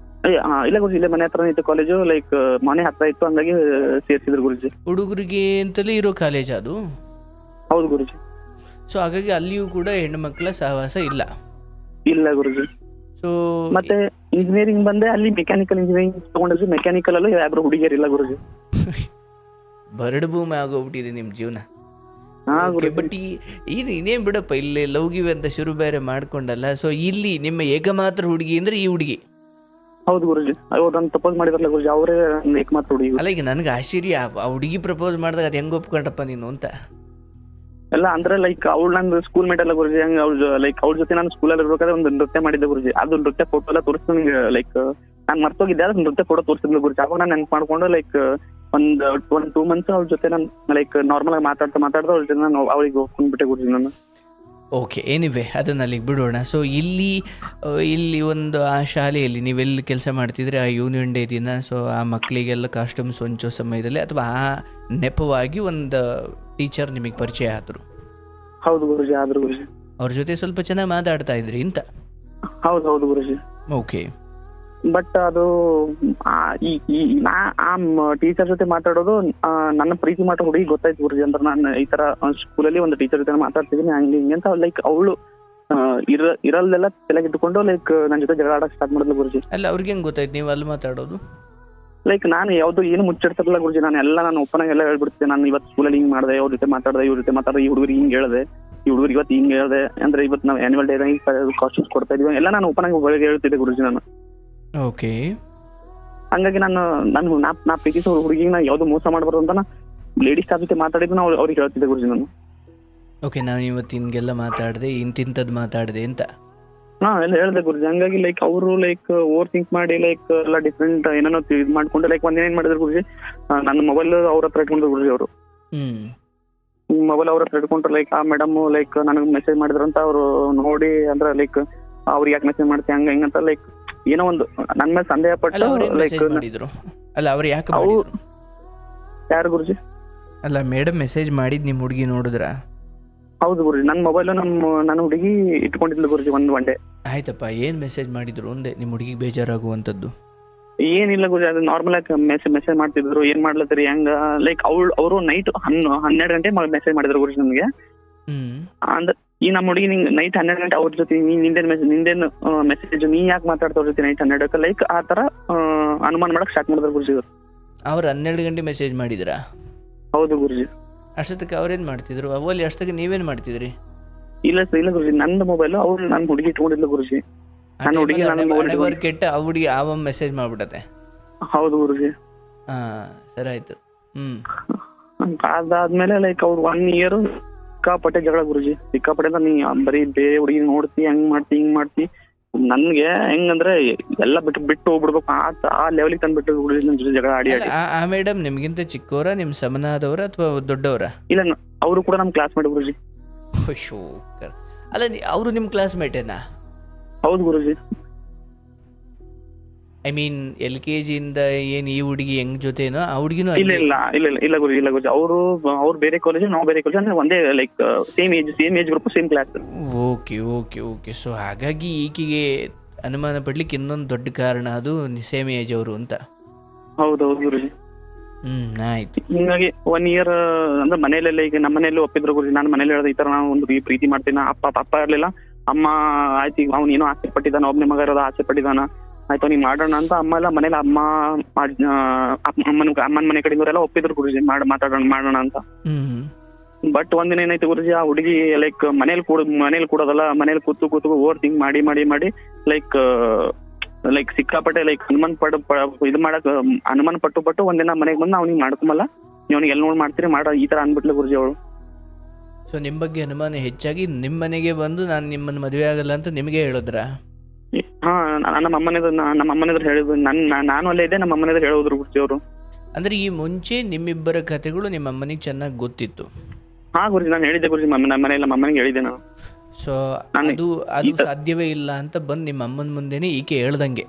ಇಲ್ಲ ಗುರುಜಿ, ಇಲ್ಲೇ ಮನೆ ಹತ್ರನೇ ಇತ್ತು ಕಾಲೇಜು. ಲೈಕ್ ಮನೆ ಹತ್ರ ಇತ್ತು, ಹಂಗಾಗಿ ಸೇರಿಸಿದ್ರು ಗುರುಜಿ. ಹುಡುಗರಿಗೆ ಅಂತಲೇ ಇರೋ ಕಾಲೇಜ್ ಅದು? ಹೌದು ಗುರುಜಿ. ಸೊ ಹಾಗಾಗಿ ಅಲ್ಲಿಯೂ ಕೂಡ ಹೆಣ್ಣು ಮಕ್ಕಳ ಸಹವಾಸ ಇಲ್ಲ ಗುರುಜಿ. ಸೊ ಮತ್ತೆ ಇಂಜಿನಿಯರಿಂಗ್ ಬಂದೆ, ಅಲ್ಲಿ ಮೆಕ್ಯಾನಿಕಲ್ ಇಂಜಿನಿಯರಿಂಗ್ ತಗೊಂಡಿದ್ವಿ. ಮೆಕ್ಯಾನಿಕಲ್ ಅಲ್ಲೂ ಯಾರು ಹುಡುಗಿಯರಿಲ್ಲ ಗುರುಜಿ. ಬರಡು ಭೂಮಿ ಆಗೋಗ್ಬಿಟ್ಟಿದೆ ನಿಮ್ಮ ಜೀವನ. ಬಟ್ ಇದೇನ್ ಬಿಡಪ್ಪ, ಇಲ್ಲಿ ಲವ್ಗಿವೆ ಅಂತ ಶುರು ಬೇರೆ ಮಾಡ್ಕೊಂಡಲ್ಲ. ಸೊ ಇಲ್ಲಿ ನಿಮ್ಮ ಏಕಮಾತ್ರ ಹುಡುಗಿ ಅಂದ್ರೆ ಈ ಹುಡುಗಿ? ಹೌದು ಗುರುಜಿ, ಅದನ್ನ ಪ್ರಪೋಸ್ ಮಾಡಿದ್ರಲ್ಲ ಗುರುಜಿ, ಅವರೇ ಏಕಮಾತ್ರ ಹುಡುಗಿ. ಅಲ್ಲ, ಈಗ ನನಗೆ ಆಶ್ಚರ್ಯ, ಆ ಹುಡುಗಿ ಪ್ರಪೋಸ್ ಮಾಡಿದಾಗ ಅದು ಹೆಂಗ್ ಒಪ್ಕೊಂಡಪ್ಪ ನೀನು ಅಂತ. ಎಲ್ಲ ಅಂದ್ರೆ ಲೈಕ್ ಅವ್ಳು ನಂದು ಸ್ಕೂಲ್ ಮೇಟ್ ಅಲ್ಲ ಗುರುಜಿ. ಹಂಗ ಲೈಕ್ ಅವ್ರ ಜೊತೆ ನಾನು ಸ್ಕೂಲಲ್ಲಿ ಇರ್ಬೇಕಾದ್ರೆ ಒಂದು ನೃತ್ಯ ಮಾಡಿದ್ದೆ ಗುರುಜಿ. ಅದು ನೃತ್ಯ ಫೋಟೋ ಎಲ್ಲ ತೋರಿಸ್ತು ನನಗೆ. ಲೈಕ್ ನಾನು ಮರ್ತೋಗಿದ್ದೆ, ಅದು ನೃತ್ಯ ಫೋಟೋ ತೋರಿಸಿದ್ಲು ಗುರುಜಿ. ಅವಾಗ ನಾನು ನೆನ್ಪು ಮಾಡ್ಕೊಂಡು ಲೈಕ್ ಒಂದು 2 months ಅವ್ರ ಜೊತೆ ನಾನು ಲೈಕ್ ನಾರ್ಮಲ್ ಆಗಿ ಮಾತಾಡ್ತಾ ಅವ್ರ ಜೊತೆ ನಾನು ಅವಳಿಗೆ ಒಪ್ಕೊಂಡ್ಬಿಟ್ಟೆ ಗುರುಜಿ ನಾನು. ಓಕೆ, ಏನಿವೆ ಅದನ್ನ ಅಲ್ಲಿಗೆ ಬಿಡೋಣ. ಸೊ ಇಲ್ಲಿ ಒಂದು ಆ ಶಾಲೆಯಲ್ಲಿ ನೀವೆಲ್ಲಿ ಕೆಲಸ ಮಾಡ್ತಿದ್ರೆ ಆ ಯೂನಿಯನ್ ಡೇ ದಿನ, ಸೊ ಆ ಮಕ್ಕಳಿಗೆಲ್ಲ ಕಾಸ್ಟ್ಯೂಮ್ಸ್ ಹೊಂಚೋ ಸಮಯದಲ್ಲಿ ಅಥವಾ ಆ ನೆಪವಾಗಿ ಒಂದು ಟೀಚರ್ ನಿಮಗೆ ಪರಿಚಯ ಆದರು? ಹೌದು ಗುರುಜಿ, ಆದ್ರು ಗುರುಜಿ. ಅವ್ರ ಜೊತೆ ಸ್ವಲ್ಪ ಚೆನ್ನಾಗಿ ಮಾತಾಡ್ತಾ ಇದ್ರಿ ಅಂತ? ಹೌದು ಗುರುಜಿ. ಓಕೆ. ಬಟ್ ಅದು ಟೀಚರ್ ಜೊತೆ ಮಾತಾಡೋದು ನನ್ನ ಪ್ರೀತಿ ಮಾಡೋ ಹುಡುಗಿ ಗೊತ್ತಾಯ್ತು ಗುರುಜಿ. ಅಂದ್ರೆ ನಾನು ಈ ತರ ಸ್ಕೂಲಲ್ಲಿ ಒಂದು ಟೀಚರ್ ಜೊತೆ ಮಾತಾಡ್ತಿದ್ದೀನಿ ಹಂಗೆ ಹಿಂಗೆ ಅಂತ. ಲೈಕ್ ಅವಳು ಇರಲ್ಲೆಲ್ಲ ತಲೆಗಿಟ್ಟುಕೊಂಡು ಲೈಕ್ ನನ್ನ ಜೊತೆ ಜಗಳ ಆಡಕ್ ಸ್ಟಾರ್ಟ್ ಮಾಡಿದ್ಲು ಗುರುಜಿ. ಅಲ್ಲ, ಅವ್ರಿಗೆ ಹೆಂಗ್ ಗೊತ್ತಾಯ್ತು ನೀವು ಅಲ್ಲಿ ಮಾತಾಡೋದು? ಲೈಕ್ ನಾನು ಯಾವ್ದು ಏನು ಮುಚ್ಚಿಡ್ತಿರಲ್ಲ ಗುರುಜಿ. ನಾನು ಓಪನ್ ಎಲ್ಲ ಹೇಳ್ಬಿಡ್ತಿದ್ದೆ. ನಾನು ಇವತ್ತು ಸ್ಕೂಲಲ್ಲಿ ಹಿಂಗ್ ಮಾಡಿದೆ, ಅವ್ರ ಜೊತೆ ಮಾತಾಡಿದೆ, ಇವ್ರ ಜೊತೆ ಮಾತಾಡಿದೆ, ಈ ಹುಡುಗರಿಗೆ ಹಿಂಗ್ ಹೇಳಿದೆ, ಈ ಹುಡುಗರು ಇವತ್ತು ಹಿಂಗ್ ಹೇಳಿದೆ, ಅಂದ್ರೆ ಇವತ್ತು ನಾವು ಆನ್ಯುವಲ್ ಡೇ ಕಾಸ್ಟ್ಯೂಮ್ಸ್ ಕೊಡ್ತಾ ಇದೀವಿ ಎಲ್ಲ ನಾನು ಓಪನ್ ಆಗಿ ಹೇಳ್ತಿದ್ದೆ ಗುರುಜಿ ನಾನು. ಓಕೆ. ಹಂಗಾಗಿ ನಾ ಪ್ರೀತಿಸೋ ಹುಡುಗಿಗೆ ನಾ ಯಾವ್ದು ಮೋಸ ಮಾಡಬಾರ್ದು ಅಂತ ಲೇಡೀಸ್ ಸ್ಟಾಫ್ ಜೊತೆ ಮಾತಾಡಿದ್ದು ನಾವು ಅವ್ರಿಗೆ ಹೇಳ್ತಿದ್ದೆ ಗುರುಜಿ ನಾನು. ಓಕೆ, ನಾನು ಇವತ್ತು ಹಿಂಗೆಲ್ಲ ಮಾತಾಡಿದೆ, ಇಂತಿಂತದ್ದು ಮಾತಾಡಿದೆ ಅಂತ. ಎಲ್ಲ ಹೇಳ್ದೆ ಗುರುಜಿ. ಹಂಗಾಗಿ ಲೈಕ್ ಅವರು ಲೈಕ್ ಓವರ್ ಥಿಂಕ್ ಮಾಡಿ ಲೈಕ್ ಎಲ್ಲ ಡಿಫ್ರೆಂಟ್ ಏನೇನೋ ಇದು ಮಾಡ್ಕೊಂಡು ಲೈಕ್ ಒಂದಿನ ಏನ್ ಮಾಡಿದ್ರು ಗುರುಜಿ, ನನ್ನ ಮೊಬೈಲ್ ಅವ್ರ ಹತ್ರ ಇಟ್ಕೊಂಡ್ರು ಗುರುಜಿ. ಅವರು ಮೊಬೈಲ್ ಅವ್ರ ಹತ್ರ ಇಟ್ಕೊಂಡ್ರು. ಲೈಕ್ ಆ ಮೇಡಮ್ ಲೈಕ್ ನನಗೆ ಮೆಸೇಜ್ ಮಾಡಿದ್ರಂತ ಅವ್ರು ನೋಡಿ, ಅಂದ್ರೆ ಲೈಕ್ ಅವ್ರಿಗೆ ಯಾಕೆ ಮೆಸೇಜ್ ಮಾಡ್ತೀವಿ ಹಂಗ ಹಿಂಗಂತ ಲೈಕ್ ಏನೋ ಒಂದು ನನ್ನ ಮೇಲೆ ಸಂದೇಹ ಪಟ್ಟು ಲೈಕ್ ಅಲ್ಲ ಅವ್ರು ಯಾಕೆ ಯಾರು ಗುರುಜಿ? ಅಲ್ಲ, ಮೇಡಮ್ ಮೆಸೇಜ್ ಮಾಡಿದ್ ನಿಮ್ ಹುಡುಗಿ ನೋಡಿದ್ರ? ಹೌದು ಗುರುಜಿ, ನನ್ನ ಮೊಬೈಲ್ ನನ್ನ ಹುಡುಗಿ ಇಟ್ಕೊಂಡಿದ್ಲು ಗುರುಜಿ ಒನ್ ಡೇ. ಆಯ್ತಪ್ಪ, ಏನ್ ಮೆಸೇಜ್ ಮಾಡಿದ್ರು ಒಂದೇ ನಿಮ್ ಹುಡುಗಿಗೆ ಬೇಜಾರಾಗುವಂತದ್ದು? ಏನಿಲ್ಲ ಗುರುಜಿ, ಅದು ನಾರ್ಮಲ್ ಆಗಿ ಮೆಸೇಜ್ ಮಾಡ್ತಿದ್ರು. ಏನ್ ಮಾಡ್ಲತ್ತೀರಿ ಹೆಂಗ ಲೈಕ್ ಅವರು ನೈಟ್ 12 ಗಂಟೆ ಮೆಸೇಜ್ ಮಾಡಿದ್ರು ಗುರುಜಿ ನಮ್ಗೆ. ಅಂದ್ರೆ ಈ ನಮ್ಮ ಹುಡುಗಿ ನಿಂಗೆ ನೈಟ್ 12 ಗಂಟೆ ಅವ್ರ ಜೊತೆ ನಿಂದೇನು ಮೆಸೇಜ್ ನೀ ಯಾಕೆ ಮಾತಾಡ್ತಾ ಜೊತೆ ನೈಟ್ 12ಕ್ಕೆ ಲೈಕ್ ಆ ತರ ಅನುಮಾನ ಮಾಡಕ್ ಸ್ಟಾರ್ಟ್ ಮಾಡಿದ್ರು ಗುರುಜಿ. ಅವ್ರು 12 ಗಂಟೆ ಮೆಸೇಜ್ ಮಾಡಿದ್ರಾ? ಹೌದು ಗುರುಜಿ. ಅಷ್ಟೊತ್ತಿಗೆ ಅವ್ರೇನ್ ಮಾಡ್ತಿದ್ರು? ಅವಲ್ಲಿ ಅಷ್ಟೊತ್ತಿಗೆ ನೀವೇನ್ ಮಾಡ್ತಿದ್ರಿ? ಇಲ್ಲ ಗುರುಜಿ, ನಂದು ಮೊಬೈಲ್ ಅವ್ರು ನನ್ನ ಹುಡುಗಿ ಇಟ್ಕೊಂಡಿಲ್ಲ ಗುರುಜಿ. ನನ್ನ ಹುಡುಗಿ ಕೆಟ್ಟ ಆ ಹುಡುಗಿ ಆವ ಮೆಸೇಜ್ ಮಾಡ್ಬಿಡತ್ತೆ. ಹೌದು ಗುರುಜಿ. ಸರಿ ಆಯ್ತು. ಅದಾದ್ಮೇಲೆ ಲೈಕ್ ಅವ್ರು 1 year ಸಿಕ್ಕಾಪಟ್ಟೆ ಜಗಳ ಗುರುಜಿ. ಸಿಕ್ಕಾಪಟ್ಟೆ ಅಂತ ನೀ ಬರೀ ಬೇರೆ ಹುಡುಗಿ ನೋಡ್ತಿ, ಹಂಗ್ ಮಾಡ್ತಿ ಹಿಂಗ್ ಮಾಡ್ತಿ. ನನ್ಗೆ ಹೆಂಗಂದ್ರೆ ಎಲ್ಲ ಬಿಟ್ಟು ಹೋಗ್ಬಿಡ್ಬೇಕು ಆ ಲೆವೆಲಿಗೆ ತಂದ್ಬಿಟ್ಟು ಗುರುಜಿ ನನ್ ಜೊತೆ ಜಗಳ ಆಡಿ. ಆ ಮೇಡಮ್ ನಿಮ್ಗಿಂತ ಚಿಕ್ಕವರ, ನಿಮ್ ಸಮನಾದವರ ಅಥವಾ ದೊಡ್ಡವರ? ಇಲ್ಲ, ಅವರು ಕೂಡ ನಮ್ ಕ್ಲಾಸ್ ಮೇಟ್ ಗುರುಜಿ. ಅಲ್ಲ, ಅವರು ನಿಮ್ ಕ್ಲಾಸ್ ಮೇಟೇನಾ? ಹೌದು ಗುರುಜಿ. ಐ ಮೀನ್ LKG ಇಂದ ಏನ್ ಈ ಹುಡುಗಿ ಹೆಂಗ್ ಜೊತೆನೋ ಆ ಹುಡುಗಿನೂ? ಇಲ್ಲ ಗುರುಜಿ, ಅವ್ರು ಬೇರೆ ಕಾಲೇಜ್, ನಾವು ಬೇರೆ ಕಾಲೇಜ್, ಅಂದ್ರೆ ಒಂದೇ like same age group, same class. Okay. So ಹಾಗಾಗಿ ಈಕೆಗೆ ಅನುಮಾನ ಪಡ್ಲಿಕ್ಕೆ ಇನ್ನೊಂದು ದೊಡ್ಡ ಕಾರಣ ಅದು ಸೇಮ್ ಏಜ್ ಅವರು ಅಂತ. ಹೌದು ಗುರುಜಿ. ಆಯ್ತು. ಹಿಂಗಾಗಿ 1 year ಅಂದ್ರೆ ಮನೇಲೆಲ್ಲ ಈಗ ನಮ್ಮ ಮನೆಯಲ್ಲೂ ಒಪ್ಪಿದ್ರು ಗುರುಜಿ. ನಾನು ಮನೇಲಿ ಹೇಳಿದೆ ಈ ತರ ನಾವು ಒಂದು ಪ್ರೀತಿ ಮಾಡ್ತೀನಿ. ಅಪ್ಪ ಇರ್ಲಿಲ್ಲ, ಅಮ್ಮ ಆಯ್ತು ಈಗ ಅವ್ನು ಏನೋ ಆಸೆ ಪಟ್ಟಿದ್ದಾನ, ಒಬ್ಬನೇ ಮಗ ಇರೋದು ಆಸೆ ಪಟ್ಟಿದ್ದಾನ, ಆಯ್ತು ನೀವ್ ಮಾಡೋಣ ಅಂತ ಅಮ್ಮ ಎಲ್ಲ ಮನೇಲಿ ಅಮ್ಮನ ಮನೆ ಕಡೆಯವರೆಲ್ಲ ಒಪ್ಪಿದ್ರು ಗುರುಜಿ ಮಾಡೋಣ ಅಂತ. ಬಟ್ ಒಂದಿನ ಏನಾಯ್ತು ಗುರುಜಿ, ಆ ಹುಡುಗಿ ಲೈಕ್ ಮನೇಲಿ ಕೂಡೋದಲ್ಲ, ಮನೇಲಿ ಕೂತು ಓವರ್ ಥಿಂಕ್ ಮಾಡಿ ಲೈಕ್ ಸಿಕ್ಕಾಪಟ್ಟೆ ಲೈಕ್ ಅನುಮಾನ ಪಟ್ಟು ಒಂದಿನ ಮನೆಗೆ ಬಂದು ಅವ್ನಿಗೆ ಮಾಡ್ಕೊಂಬಲ್ಲ, ನೀವ್ನಿಗೆ ಎಲ್ಲಿ ನೋಡಿ ಮಾಡ್ತೀರಿ ಈ ತರ ಅನ್ಬಿಟ್ಲು ಗುರುಜಿ ಅವಳು. ಸೊ ನಿಮ್ಮ ಬಗ್ಗೆ ಅನುಮಾನ ಹೆಚ್ಚಾಗಿ ನಿಮ್ಮ ಮನೆಗೆ ಬಂದು ನಾನು ನಿಮ್ಮನ್ನು ಮದುವೆ ಆಗಲ್ಲ ಅಂತ ನಿಮಗೆ ಹೇಳಿದ್ರಾ? ಹಾ, ನಮ್ಮ ಅಮ್ಮನೆದ್ರು ಹೇಳಿದ್ರು, ನಾನು ಅಲ್ಲೇ ಇದ್ದೆ, ನಮ್ಮ ಅಮ್ಮನೆದ್ರು ಹೇಳಿದ್ರು ಗುರುಜಿ ಅವರು. ಅಂದ್ರೆ ಈ ಮುಂಚೆ ನಿಮ್ಮಿಬ್ಬರ ಕಥೆಗಳು ನಿಮ್ಮ ಅಮ್ಮನಿಗೆ ಚೆನ್ನಾಗಿ ಗೊತ್ತಿತ್ತು? ಹಾ ಗುರುಜಿ, ನಾನು ಹೇಳಿದ್ದೆ ಗುರುಜಿ, ನಮ್ಮ ಅಮ್ಮನಿಗೆ ಹೇಳಿದ್ದೆ ನಾನು. ಸೊ ಅದು ಸಾಧ್ಯವೇ ಇಲ್ಲ ಅಂತ ಬಂದು ನಿಮ್ಮ ಅಮ್ಮನ ಮುಂದೆನೆ ಈಕೆ ಹೇಳ್ದಂಗೆ?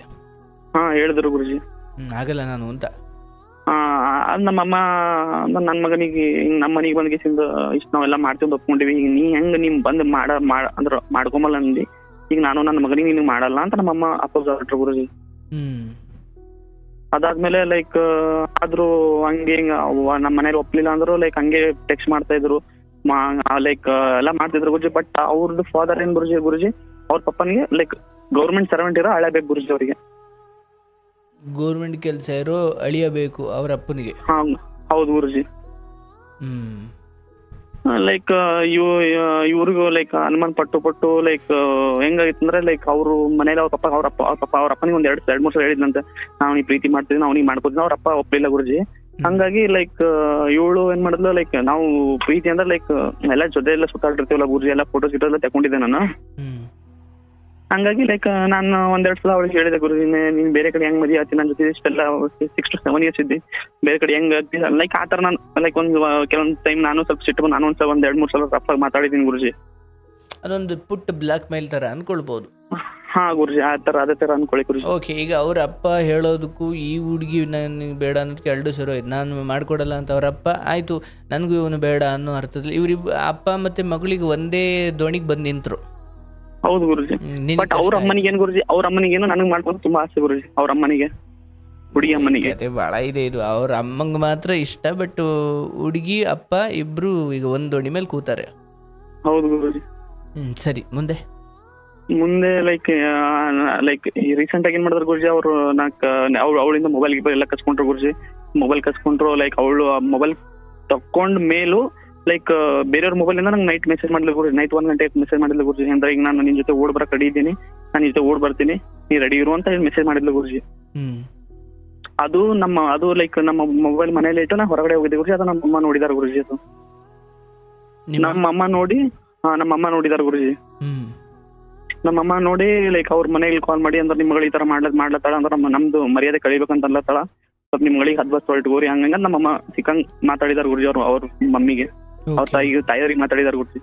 ಹಾ ಹೇಳಿದ್ರು ಗುರುಜಿ. ಆಗಲ್ಲ ನಾನು ಅಂತ. ನಮ್ಮಮ್ಮ ನನ್ನ ಮಗನಿಗೆ ನಮ್ಮ ಮನೆಗೆ ಬಂದ್ಗಿಸಿಂದ ಇಷ್ಟು ನಾವೆಲ್ಲ ಮಾಡ್ಕೊಂಡು ಒಪ್ಕೊಂಡಿವಿ, ಈಗ ನೀ ಹೆಂಗ್ ನಿಮ್ ಬಂದ್ ಅಂದ್ರ ಮಾಡ್ಕೊಂಬಲ್ಲ ಅಂದಿ, ಈಗ ನಾನು ನನ್ನ ಮಗನಿಗೆ ನೀನು ಮಾಡಲ್ಲ ಅಂತ ನಮ್ಮಮ್ಮ ಅಪ್ಪೋಸ್ ಹೊರಟ್ರು ಗುರುಜಿ. ಅದಾದ್ಮೇಲೆ ಲೈಕ್ ಆದ್ರೂ ಹಂಗೆ ನಮ್ಮ ಮನೇಲಿ ಒಪ್ಲಿಲ್ಲ ಅಂದ್ರು ಲೈಕ್ ಹಂಗೆ ಟೆಕ್ಸ್ಟ್ ಮಾಡ್ತಾ ಇದ್ರು, ಲೈಕ್ ಎಲ್ಲ ಮಾಡ್ತಿದ್ರು ಗುರುಜಿ. ಬಟ್ ಅವ್ರದ್ದು ಫಾದರ್ ಏನ್ ಗುರುಜಿ ಅವ್ರ ಪಪ್ಪನಿಗೆ ಲೈಕ್ ಗೌರ್ಮೆಂಟ್ ಸರ್ವೆಂಟ್ ಇರೋ ಅಳಬೇಕು ಗುರುಜಿ ಅವರಿಗೆ. ಗೌರ್ಮೆಂಟ್ ಕೆಲಸ ಇರೋ ಅಳಿಯಬೇಕು ಅವ್ರ ಅಪ್ಪನಿಗೆ? ಹೌದು ಗುರುಜಿ. ಲೈಕ್ ಇವ್ರಿಗೂ ಲೈಕ್ ಅನುಮಾನ ಪಟ್ಟು ಲೈಕ್ ಹೆಂಗಾಗಿತ್ತು ಅಂದ್ರೆ ಲೈಕ್ ಅವ್ರು ಮನೇಲಿ ಅವ್ರ ಅಪ್ಪನಿಗೆ ಒಂದ್ 2-3 ಸಲ ಹೇಳಿದ್ನಂತೆ, ನಾವು ನೀ ಪ್ರೀತಿ ಮಾಡ್ತಿದ್ವಿ, ನಾವು ನೀ ಮಾಡ್ಕೋತಿದ್ವಿ. ಅವ್ರ ಅಪ್ಪ ಒಪ್ಲಿಲ್ಲ ಗುರುಜಿ. ಹಂಗಾಗಿ ಲೈಕ್ ಇವಳು ಏನ್ ಮಾಡಿದ್ಲು, ಲೈಕ್ ನಾವು ಪ್ರೀತಿ ಅಂದ್ರೆ ಲೈಕ್ ಎಲ್ಲ ಜೊತೆ ಎಲ್ಲ ಸುತ್ತಾಡಿರ್ತೀವಲ್ಲ ಗುರುಜಿ, ಎಲ್ಲ ಫೋಟೋಸ್ ಗಿಟೋ ಎಲ್ಲ ತಗೊಂಡಿದ್ದೆ ನಾನು. ಹಂಗಾಗಿ ಲೈಕ್ ನಾನು 1-2 ಸಲ ಅವಳಿಗೆ ಹೇಳಿದೆ, ಗುರುಜಿ ನೀನ್ ಬೇರೆ ಕಡೆ ಹೆಂಗ್ ಮದುವೆ ಆಗ್ತೀನಿ, ನನ್ನ ಜೊತೆ ಇಷ್ಟೆಲ್ಲ 6 to 7 years ಇದ್ದಿ, ಬೇರೆ ಕಡೆ ಹೆಂಗ್ ಆಗ್ತೀನಿ ಲೈಕ್ ಆತರ ನಾನು ಲೈಕ್ ಕೆಲವೊಂದ್ ಟೈಮ್ ನಾನು ಸ್ವಲ್ಪ ಸಿಟ್ಟು ನಾನು ಒಂದ್ 2-3 ಸಲ ರಫ್ ಆಗಿ ಮಾತಾಡಿದೀನಿ ಗುರುಜಿ. ಅದೊಂದು ಪುಟ್ಟ ಬ್ಲಾಕ್ ಮೇಲ್ ತರ ಅನ್ಕೊಳ್ಬಹುದು. ಹಾ ಗುರುಜಿ, ಅದೇ ತರ ಅನ್ಕೊಳ್ಳಿ ಗುರುಜಿ. ಓಕೆ, ಈಗ ಅವ್ರ ಅಪ್ಪ ಹೇಳೋದಕ್ಕೂ ಈ ಹುಡುಗಿ ನನಗೆ ಬೇಡ ಅನ್ನೋದಕ್ಕೆ 2 ಸರಿ ಹೋಯ್ತು. ನಾನು ಮಾಡ್ಕೊಡಲ್ಲ ಅಂತ ಅವ್ರ ಅಪ್ಪ, ಆಯ್ತು ನನಗೂ ಇವನು ಬೇಡ ಅನ್ನೋ ಅರ್ಥದಲ್ಲಿ ಅಪ್ಪ ಮತ್ತೆ ಮಗಳಿಗೆ ಒಂದೇ ದೋಣಿಗೆ ಬಂದು ನಿಂತರು. ಹೌದು ಗುರುಜಿ. ಬಟ್ ಅವ್ರ ಅಮ್ಮನಿಗೆ ಏನ್ ಗುರುಜಿ, ಅವ್ರ ಅಮ್ಮನಿಗೇನು ನನಗೆ ಮಾಡ್ಕೊಂಡು ತುಂಬಾ ಆಸೆ ಗುರುಜಿ. ಅವ್ರ ಅಮ್ಮನಿಗೆ, ಹುಡುಗಿ ಅಮ್ಮನಿಗೆ ಬಹಳ ಇದೆ ಇದು. ಅವ್ರ ಅಮ್ಮಂಗೆ ಮಾತ್ರ ಇಷ್ಟ, ಬಟ್ ಹುಡುಗಿ ಅಪ್ಪ ಇಬ್ರು ಈಗ ಒಂದ್ ದೋಣಿ ಮೇಲೆ ಕೂತಾರೆ. ಹೌದು ಗುರುಜಿ. ಸರಿ, ಮುಂದೆ ಲೈಕ್ ರೀಸೆಂಟ್ ಆಗಿ ಏನ್ ಮಾಡಿದ್ರು ಗುರುಜಿ, ಅವ್ರು ಅವಳಿಂದ ಮೊಬೈಲ್ ಎಲ್ಲ ಕಸ್ಕೊಂಡ್ರು ಗುರುಜಿ. ಮೊಬೈಲ್ ಕಸ್ಕೊಂಡ್ರು. ಲೈಕ್ ಅವಳು ಮೊಬೈಲ್ ತಕೊಂಡ್ ಮೇಲೂ ಲೈಕ್ ಬೇರೆಯವ್ರ ಮೊಬೈಲ್ ಇಂದ ನಂಗೆ ನೈಟ್ ಮೆಸೇಜ್ ಮಾಡಿದ್ಲು ಗುರುಜಿ. ನೈಟ್ 1 ಗಂಟೆ ಮೆಸೇಜ್ ಮಾಡಿದ್ಲು ಗುರುಜಿ. ಅಂದ್ರೆ ಈಗ ನಾನು ನಿನ್ ಜೊತೆ ಓಡ್ ಬರಕ್ ರೆಡಿ ಇದ್ದೀನಿ, ನಾನು ನಿನ್ ಜೊತೆ ಓಡ್ ಬರ್ತೀನಿ, ನೀ ರೆಡಿ ಇರು ಅಂತ ಮೆಸೇಜ್ ಮಾಡಿದ್ಲು ಗುರುಜಿ. ಅದು ಲೈಕ್ ನಮ್ಮ ಮೊಬೈಲ್ ಮನೇಲಿ ಇಟ್ಟು ನಾ ಹೊರಗಡೆ ಹೋಗಿದ್ದೆ ಗುರುಜಿ. ಅದು ನಮ್ಮ ಅಮ್ಮ ನೋಡಿದಾರ ಗುರುಜಿ. ಅದು ನಮ್ಮಮ್ಮ ನೋಡಿದಾರ ಗುರುಜಿ. ನಮ್ಮಮ್ಮ ನೋಡಿ ಲೈಕ್ ಅವ್ರ ಮನೆಗೆ ಕಾಲ್ ಮಾಡಿ ಅಂದ್ರೆ ನಿಮ್ ಮಗಳು ಈ ತರ ಮಾಡ್ಲತ್ತಾಳ ಅಂದ್ರೆ ನಮ್ದು ಮರ್ಯಾದೆ ಕಳಿಬೇಕಂತ ಅನ್ಲತ್ತಾಳ, ಸ್ವಲ್ಪ ನಿಮ್ ಮಗಳಿಗೆ 10 ವರ್ಷ ಹೊರಟುಗೋರಿ ಹಂಗಂಗ ನಮ್ಮಮ್ಮ ಸಿಕ್ಕಂಗ್ ಮಾತಾಡಿದಾರ ಗುರುಜಿ. ಅವ್ರ ಮಮ್ಮಿಗೆ, ಅವ್ರ ತಾಯಿಯವ್ರಿಗೆ ಮಾತಾಡಿದಾರ ಗುರುಜಿ.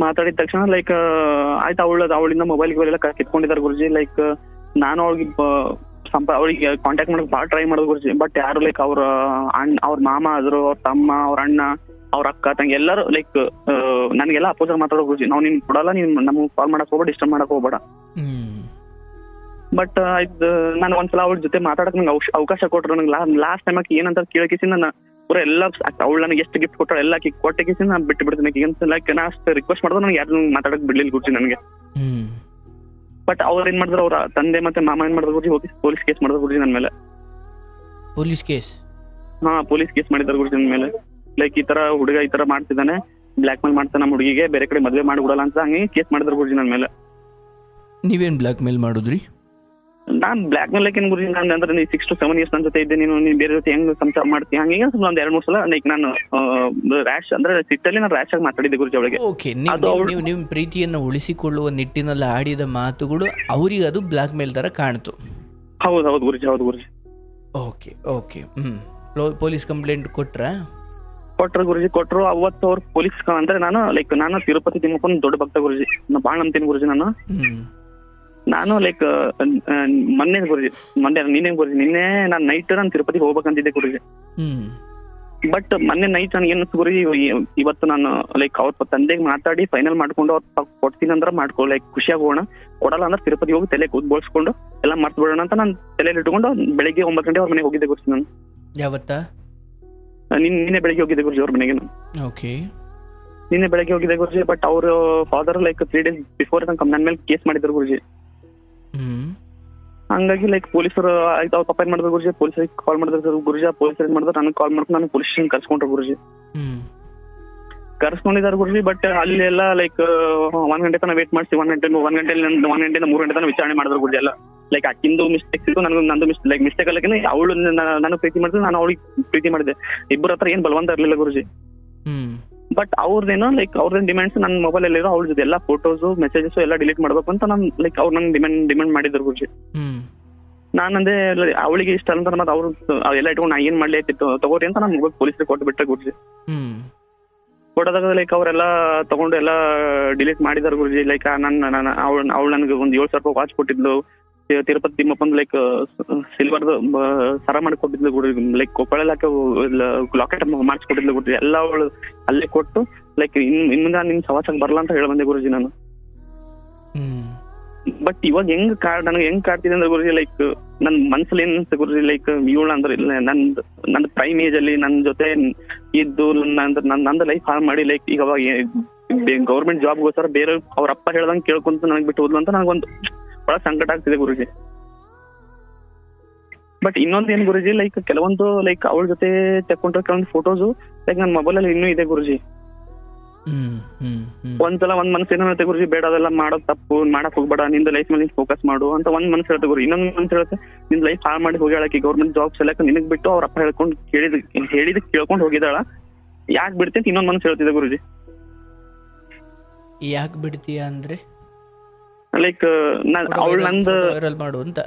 ಮಾತಾಡಿದ ತಕ್ಷಣ ಲೈಕ್ ಆಯ್ತು ಅವಳಿಂದ ಮೊಬೈಲ್ ಎಲ್ಲ ಕಿತ್ಕೊಂಡಿದಾರ ಗುರುಜಿ. ಲೈಕ್ ನಾನು ಅವಳಿಗೆ ಕಾಂಟ್ಯಾಕ್ಟ್ ಮಾಡಕ್ ಭಾಳ ಟ್ರೈ ಮಾಡೋದು ಗುರುಜಿ. ಬಟ್ ಯಾರು ಲೈಕ್ ಅವ್ರ ಮಾಮ ಆದ್ರು, ಅವ್ರ ತಮ್ಮ, ಅವ್ರ ಅಣ್ಣ, ಅವ್ರ ಅಕ್ಕ ತಂಗಿ ಎಲ್ಲರೂ ಲೈಕ್ ನನ್ಗೆಲ್ಲ ಅಪೋಸ್ ಮಾತಾಡೋ ಗುರುಜಿ. ನಾವು ನಿನ್ ಕೊಡಲ್ಲ, ನೀನ್ ನಮ್ಗೆ ಕಾಲ್ ಮಾಡಕ್ ಹೋಗ್ಬೇಡ, ಡಿಸ್ಟರ್ಬ್ ಮಾಡಕ್ ಹೋಗ್ಬೇಡ. ಬಟ್ ಆಯ್ತು ನಾನು ಒಂದ್ಸಲ ಅವ್ರ ಜೊತೆ ಮಾತಾಡಕ್ ನಂಗೆ ಅವಕಾಶ ಕೊಟ್ರು. ನಂಗೆ ಲಾಸ್ಟ್ ಟೈಮ್ ಆಕಿ ಏನಂತ ಕೇಳಕಿಸಿ ನಾನು ಪೂರ ಎಲ್ಲ ಅವಳು ನನಗೆ ಎಷ್ಟು ಗಿಫ್ಟ್ ಕೊಟ್ಟಾಳ ಎಲ್ಲ ಕೊಟ್ಟಕಿಸಿ ನಾನು ಬಿಟ್ಟು ಬಿಡ್ತೀನಿ. ಲೈಕ್ ನಾ ಅಷ್ಟು ರಿಕ್ವೆಸ್ಟ್ ಮಾಡಿದ್ರೆ ನನಗೆ ಯಾರು ಮಾತಾಡಕ್ ಬಿಡ್ಲಿಲ್ಲ ಗುರುಜಿ ನನಗೆ. ಬಟ್ ಅವ್ರು ಏನ್ ಮಾಡಿದ್ರು, ಅವ್ರ ತಂದೆ ಮತ್ತೆ ಮಾಮ ಏನ್ ಮಾಡಿದ್ರು ಗುರುಜಿ, ಹೋಗಿ ಪೊಲೀಸ್ ಕೇಸ್ ಮಾಡಿದ್ರು ಗುರುಜಿ ನನ್ನ ಮೇಲೆ. Police case? ಹಾ, ಪೊಲೀಸ್ ಕೇಸ್ ಮಾಡಿದಾರೆ ಗುರುಜಿ ನನ್ನ ಮೇಲೆ. ಲೈಕ್ ಈ ತರ ಹುಡುಗ ಈ ತರ ಮಾಡ್ತಿದ್ದಾನೆ, ಬ್ಲಾಕ್ ಮೇಲ್ ಮಾಡ್ತಾನೆ ನಮ್ಮ ಹುಡುಗಿಗೆ, ಬೇರೆ ಕಡೆ ಮದ್ವೆ ಮಾಡ್ಬಿಡಲ್ಲ ಅಂತ ಹಂಗೆ ಕೇಸ್ ಮಾಡಿದ್ರು ಗುರುಜಿ ನನ್ನ ಮೇಲೆ. ನೀವೇನ್ ಬ್ಲಾಕ್ ಮೇಲ್ ಮಾಡಿದ್ರಿ? ನಾನ್ ಬ್ಲಾಕ್ ಮೇಲ್ ಏನ್ ಗುರುಜಿ, ನಾನು ಅಂದ್ರೆ ನೀ 6 to 7 years ನನ್ನ ಜೊತೆ ಇದ್ದೆ, ನೀನು ಬೇರೆ ಜೊತೆ ಹೆಂಗ್ ಸಂಸಾರ ಮಾಡ್ತೀನಿ ಹಂಗೆ ಒಂದ್ 2-3 ಸಲ ಲೈಕ್ ನಾನು ರ್ಯಾಶ್ ಅಂದ್ರೆ ಸಿಟ್ಟಲ್ಲಿ ನಾನು ರ್ಯಾಶ್ ಆಗಿ ಮಾತಾಡಿದ್ದೆ ಗುರುಜಿ ಅವಳಿಗೆ. ಓಕೆ, ನೀವು ಪ್ರೀತಿಯನ್ನು ಉಳಿಸಿಕೊಳ್ಳುವ ನಿಟ್ಟಿನಲ್ಲಿ ಆಡಿದ ಮಾತುಗಳು ಅವ್ರಿಗೆ ಅದು ಬ್ಲಾಕ್ ಮೇಲ್ ತರ ಕಾಣ್ತು? ಹೌದು ಗುರುಜಿ, ಹೌದು ಗುರುಜಿ. ಓಕೆ. ಪೊಲೀಸ್ ಕಂಪ್ಲೇಂಟ್ ಕೊಟ್ರು ಗುರುಜಿ. ಕೊಟ್ರು. ಅವತ್ತು ಅವ್ರು ಪೊಲೀಸ್ ಅಂದ್ರೆ ನಾನು ತಿರುಪತಿ ತಿಮ್ಮಪ್ಪನ ದೊಡ್ಡ ಭಕ್ತ ಗುರುಜಿ, ನಾನು ಬಾಳ್ ನಂಬ್ತೀನಿ ಗುರುಜಿ. ನಾನು ಲೈಕ್ ನಿನ್ನೆ ನಾನು ನೈಟ್ ನಾನು ತಿರುಪತಿಗೆ ಹೋಗ್ಬೇಕಂತಿದ್ದೆ ಗುರುಜಿ. ಬಟ್ ಮೊನ್ನೆ ನೈಟ್ ನನ್ಗೆ ಏನ್ ಗುರುಜಿ, ಇವತ್ತು ನಾನು ಲೈಕ್ ಅವ್ರ ತಂದೆಗೆ ಮಾತಾಡಿ ಫೈನಲ್ ಮಾಡ್ಕೊಂಡು ಅವ್ರು ಕೊಡ್ತೀನಿ ಅಂದ್ರೆ ಮಾಡ್ಕೊ, ಲೈಕ್ ಖುಷಿಯಾಗಿ ಹೋಗೋಣ, ಕೊಡಲ್ಲ ಅಂದ್ರೆ ತಿರುಪತಿ ಹೋಗಿ ತಲೆ ಕೂತ್ಬೋಳ್ಸ್ಕೊಂಡು ಎಲ್ಲ ಮರ್ತು ಬಿಡೋಣ ಅಂತ ನಾನು ತಲೆಯಲ್ಲಿ ಇಟ್ಕೊಂಡು ಬೆಳಿಗ್ಗೆ 9 ಗಂಟೆ ಅವ್ರ ಮನೆಗೆ ಹೋಗಿದ್ದೆ ಗುರುಜಿ. ನಾನು ಯಾವತ್ತ? ನಿನ್ನೆ ಬೆಳಿಗ್ಗೆ ಹೋಗಿದ್ದೆ ಗುರುಜಿ ಅವ್ರ ಮನೆಗೆ. ಓಕೆ. ನಿನ್ನೆ ಬೆಳಗ್ಗೆ ಹೋಗಿದೆ ಗುರುಜಿ. ಬಟ್ ಅವರು ಫಾದರ್ ಲೈಕ್ 3 days ಬಿಫೋರ್ ನನ್ನ ಮೇಲೆ ಕೇಸ್ ಮಾಡಿದ್ರು ಗುರುಜಿ. ಹಂಗಾಗಿ ಲೈಕ್ ಪೊಲೀಸರು ಆಯ್ತು ಅವ್ರ ಪಪ್ಪ ಏನ್ ಮಾಡಿದ್ರು ಗುರುಜಿ, ಪೊಲೀಸರಿಗೆ ಕಾಲ್ ಮಾಡಿದ್ರು ಗುರುಜಿ. ಆ ಪೊಲೀಸರು ಏನ್ ಮಾಡಿದ್ರು, ನನಗೆ ಕಾಲ್ ಮಾಡ್ಕೊಂಡು ನಾನು ಪೊಲೀಸ್ ಸ್ಟೇಷನ್ ಕರ್ಸ್ಕೊಂಡ್ರು ಗುರುಜಿ. ಕರ್ಸ್ಕೊಂಡಿದ್ದಾರೆ ಗುರುಜಿ. ಬಟ್ ಅಲ್ಲಿ ಎಲ್ಲ ಲೈಕ್ 1 ಗಂಟೆ ತನಕ ವೇಟ್ ಮಾಡಿಸಿ 1 ಗಂಟೆಯಿಂದ 3 ಗಂಟೆ ತನಕ ವಿಚಾರಣೆ ಮಾಡಿದ್ರು ಗುರುಜಿ. ಎಲ್ಲ ಲೈಕ್ ಅಕ್ಕಿಂದು ಮಿಸ್ಟೇಕ್ಸ್ ಇತ್ತು, ನನಗೆ ನಂದು ಮಿಸ್ಟೇಕ್ ಅಲ್ಲಕ್ಕೆ ಅವಳು ನಾನು ಪ್ರೀತಿ ಮಾಡಿದ್ರೆ ನಾನು ಅವಳಿಗೆ ಪ್ರೀತಿ ಮಾಡಿದೆ. ಇಬ್ಬರ ಹತ್ರ ಏನ್ ಬಲವಂತ ಇರ್ಲಿಲ್ಲ ಗುರುಜಿ. ಬಟ್ ಅವ್ರದ್ದೇನೋ ಲೈಕ್ ಅವ್ರದ್ದೇನು ಡಿಮ್ಯಾಂಡ್ಸ್ ನನ್ನ ಮೊಬೈಲ್ ಅಲ್ಲಿರೋ ಅವಳ ಜೊತೆ ಎಲ್ಲ ಫೋಟೋಸ್ ಮೆಸೇಜಸ್ ಎಲ್ಲ ಡಿಲೀಟ್ ಮಾಡ್ಬೇಕು ಅಂತ ನಾನು ಲೈಕ್ ಅವ್ರು ನಂಗೆ ಡಿಮ್ಯಾಂಡ್ ಮಾಡಿದ್ರು ಗುರುಜಿ. ನಾನಂದೆ ಅವಳಿಗೆ ಇಷ್ಟ ಅಂತ ಮತ್ತೆ ಅವ್ರು ಎಲ್ಲ ಇಟ್ಕೊಂಡು ನಾ ಏನ್ ಮಾಡ್ಲಿ ತಗೋರಿ ಅಂತ ನಾನು ಮೊಬೈಲ್ ಪೊಲೀಸರಿಗೆ ಕೊಟ್ಟು ಬಿಟ್ಟೆ ಗುರುಜಿ. ಕೊಡೋದಾಗ ಲೈಕ್ ಅವರೆಲ್ಲ ತಗೊಂಡು ಎಲ್ಲ ಡಿಲೀಟ್ ಮಾಡಿದಾರೆ ಗುರುಜಿ. ಲೈಕ್ ಅವಳು ನನಗೆ ಒಂದು 7,000 ರೂಪಾಯಿ ವಾಚ್ ಕೊಟ್ಟಿದ್ಲು. ತಿರುಪತಿ ತಿಮ್ಮಪ್ಪಂದು ಲೈಕ್ ಸಿಲ್ವರ್ ಸರ ಮಾಡಿ ಕೊಟ್ಟಿದ್ಲು ಗುರುಜಿ. ಲೈಕ್ ಕೊಪ್ಪಳಕ್ಕೆ ಲಾಕೆಟ್ ಮಾಡಿಸ್ಕೊಟ್ಟಿದ್ಲು ಗುರುಜಿ. ಎಲ್ಲ ಅವಳು ಅಲ್ಲೇ ಕೊಟ್ಟು ಲೈಕ್ ಇನ್ನು ನಿನ್ ಸವಾಸಕ್ಕೆ ಬರಲ್ಲ ಅಂತ ಹೇಳಿ ಬಂದೆ ಗುರುಜಿ ನಾನು. ಬಟ್ ಇವಾಗ ನನಗೆ ಹೆಂಗ್ ಕಾಡ್ತಿದೆ ಅಂದ್ರೆ ಗುರುಜಿ, ಲೈಕ್ ನನ್ ಮನ್ಸಲ್ಲಿ ಏನ್ ಅನ್ಸುತ್ತೆ ಗುರುಜಿ, ಲೈಕ್ ಇವಳು ಅಂದ್ರೆ ನಂದು ಪ್ರೈಮ್ ಏಜ್ ಅಲ್ಲಿ ನನ್ ಜೊತೆ ಇದ್ದು ನಂದು ಲೈಫ್ ಹಾಳು ಮಾಡಿ ಲೈಕ್ ಈಗ ಅವಾಗ ಗೌರ್ಮೆಂಟ್ ಜಾಬ್ಗೋಸ್ಕರ ಬೇರೆ ಅವ್ರ ಅಪ್ಪ ಹೇಳ್ದಂಗೆ ಕೇಳ್ಕೊಂತ ನನಗೆ ಬಿಟ್ಟು ಹೋದ್ಲು ಅಂತ ನನಗೊಂದು ಬಹಳ ಸಂಕಟ ಆಗ್ತಿದೆ ಗುರುಜಿ. ಬಟ್ ಇನ್ನೊಂದು ಏನ್ ಗುರುಜಿ, ಲೈಕ್ ಕೆಲವೊಂದು ಲೈಕ್ ಅವಳ ಜೊತೆ ತೆಕ್ಕೊಂಡ್ರೆ ಕೆಲವೊಂದು ಫೋಟೋಸು ಲೈಕ್ ನನ್ನ ಮೊಬೈಲ್ ಅಲ್ಲಿ ಇನ್ನೂ ಇದೆ ಗುರುಜಿ. ಒಂದ್ಸಲ ಒಂದ್ ಮನ್ಸು ಏನಿರುತ್ತೆ ಗುರುಜಿ, ಬೇಡ ಅದೆಲ್ಲ ಮಾಡೋದ್ ತಪ್ಪು, ಮಾಡಕ್ ಹೋಗ್ಬೇಡ, ನಿಂದ ಲೈಫ್ ಮೇಲೆ ಫೋಕಸ್ ಮಾಡು ಅಂತ ಒಂದ್ ಮನ್ಸು ಹೇಳುತ್ತೆ ಗುರು. ಇನ್ನೊಂದ್ ಮನ್ಸು ಹೇಳುತ್ತೆ ನಿನ್ ಲೈಫ್ ಹಾಳು ಮಾಡಿ ಹೋಗ್ಯಾಳಕ್ಕೆ ಗೌರ್ಮೆಂಟ್ ಜಾಬ್ ಸೆಲೆಕ್ಟ್ ನಿನಗ್ ಬಿಟ್ಟು ಅವ್ರ ಅಪ್ಪ ಹೇಳ್ಕೊಂಡು ಹೇಳಿದ್ ಕೇಳ್ಕೊಂಡು ಹೋಗಿದಾಳ, ಯಾಕೆ ಬಿಡ್ತಿ ಅಂತ ಇನ್ನೊಂದ್ ಮನ್ಸು ಹೇಳ್ತಿದೆ ಗುರುಜಿ. ಯಾಕೆ ಬಿಡ್ತೀಯ ಅಂದ್ರೆ ಲೈಕ್ ಅವಳು ನಂದು ಮಾಡು ಅಂತ.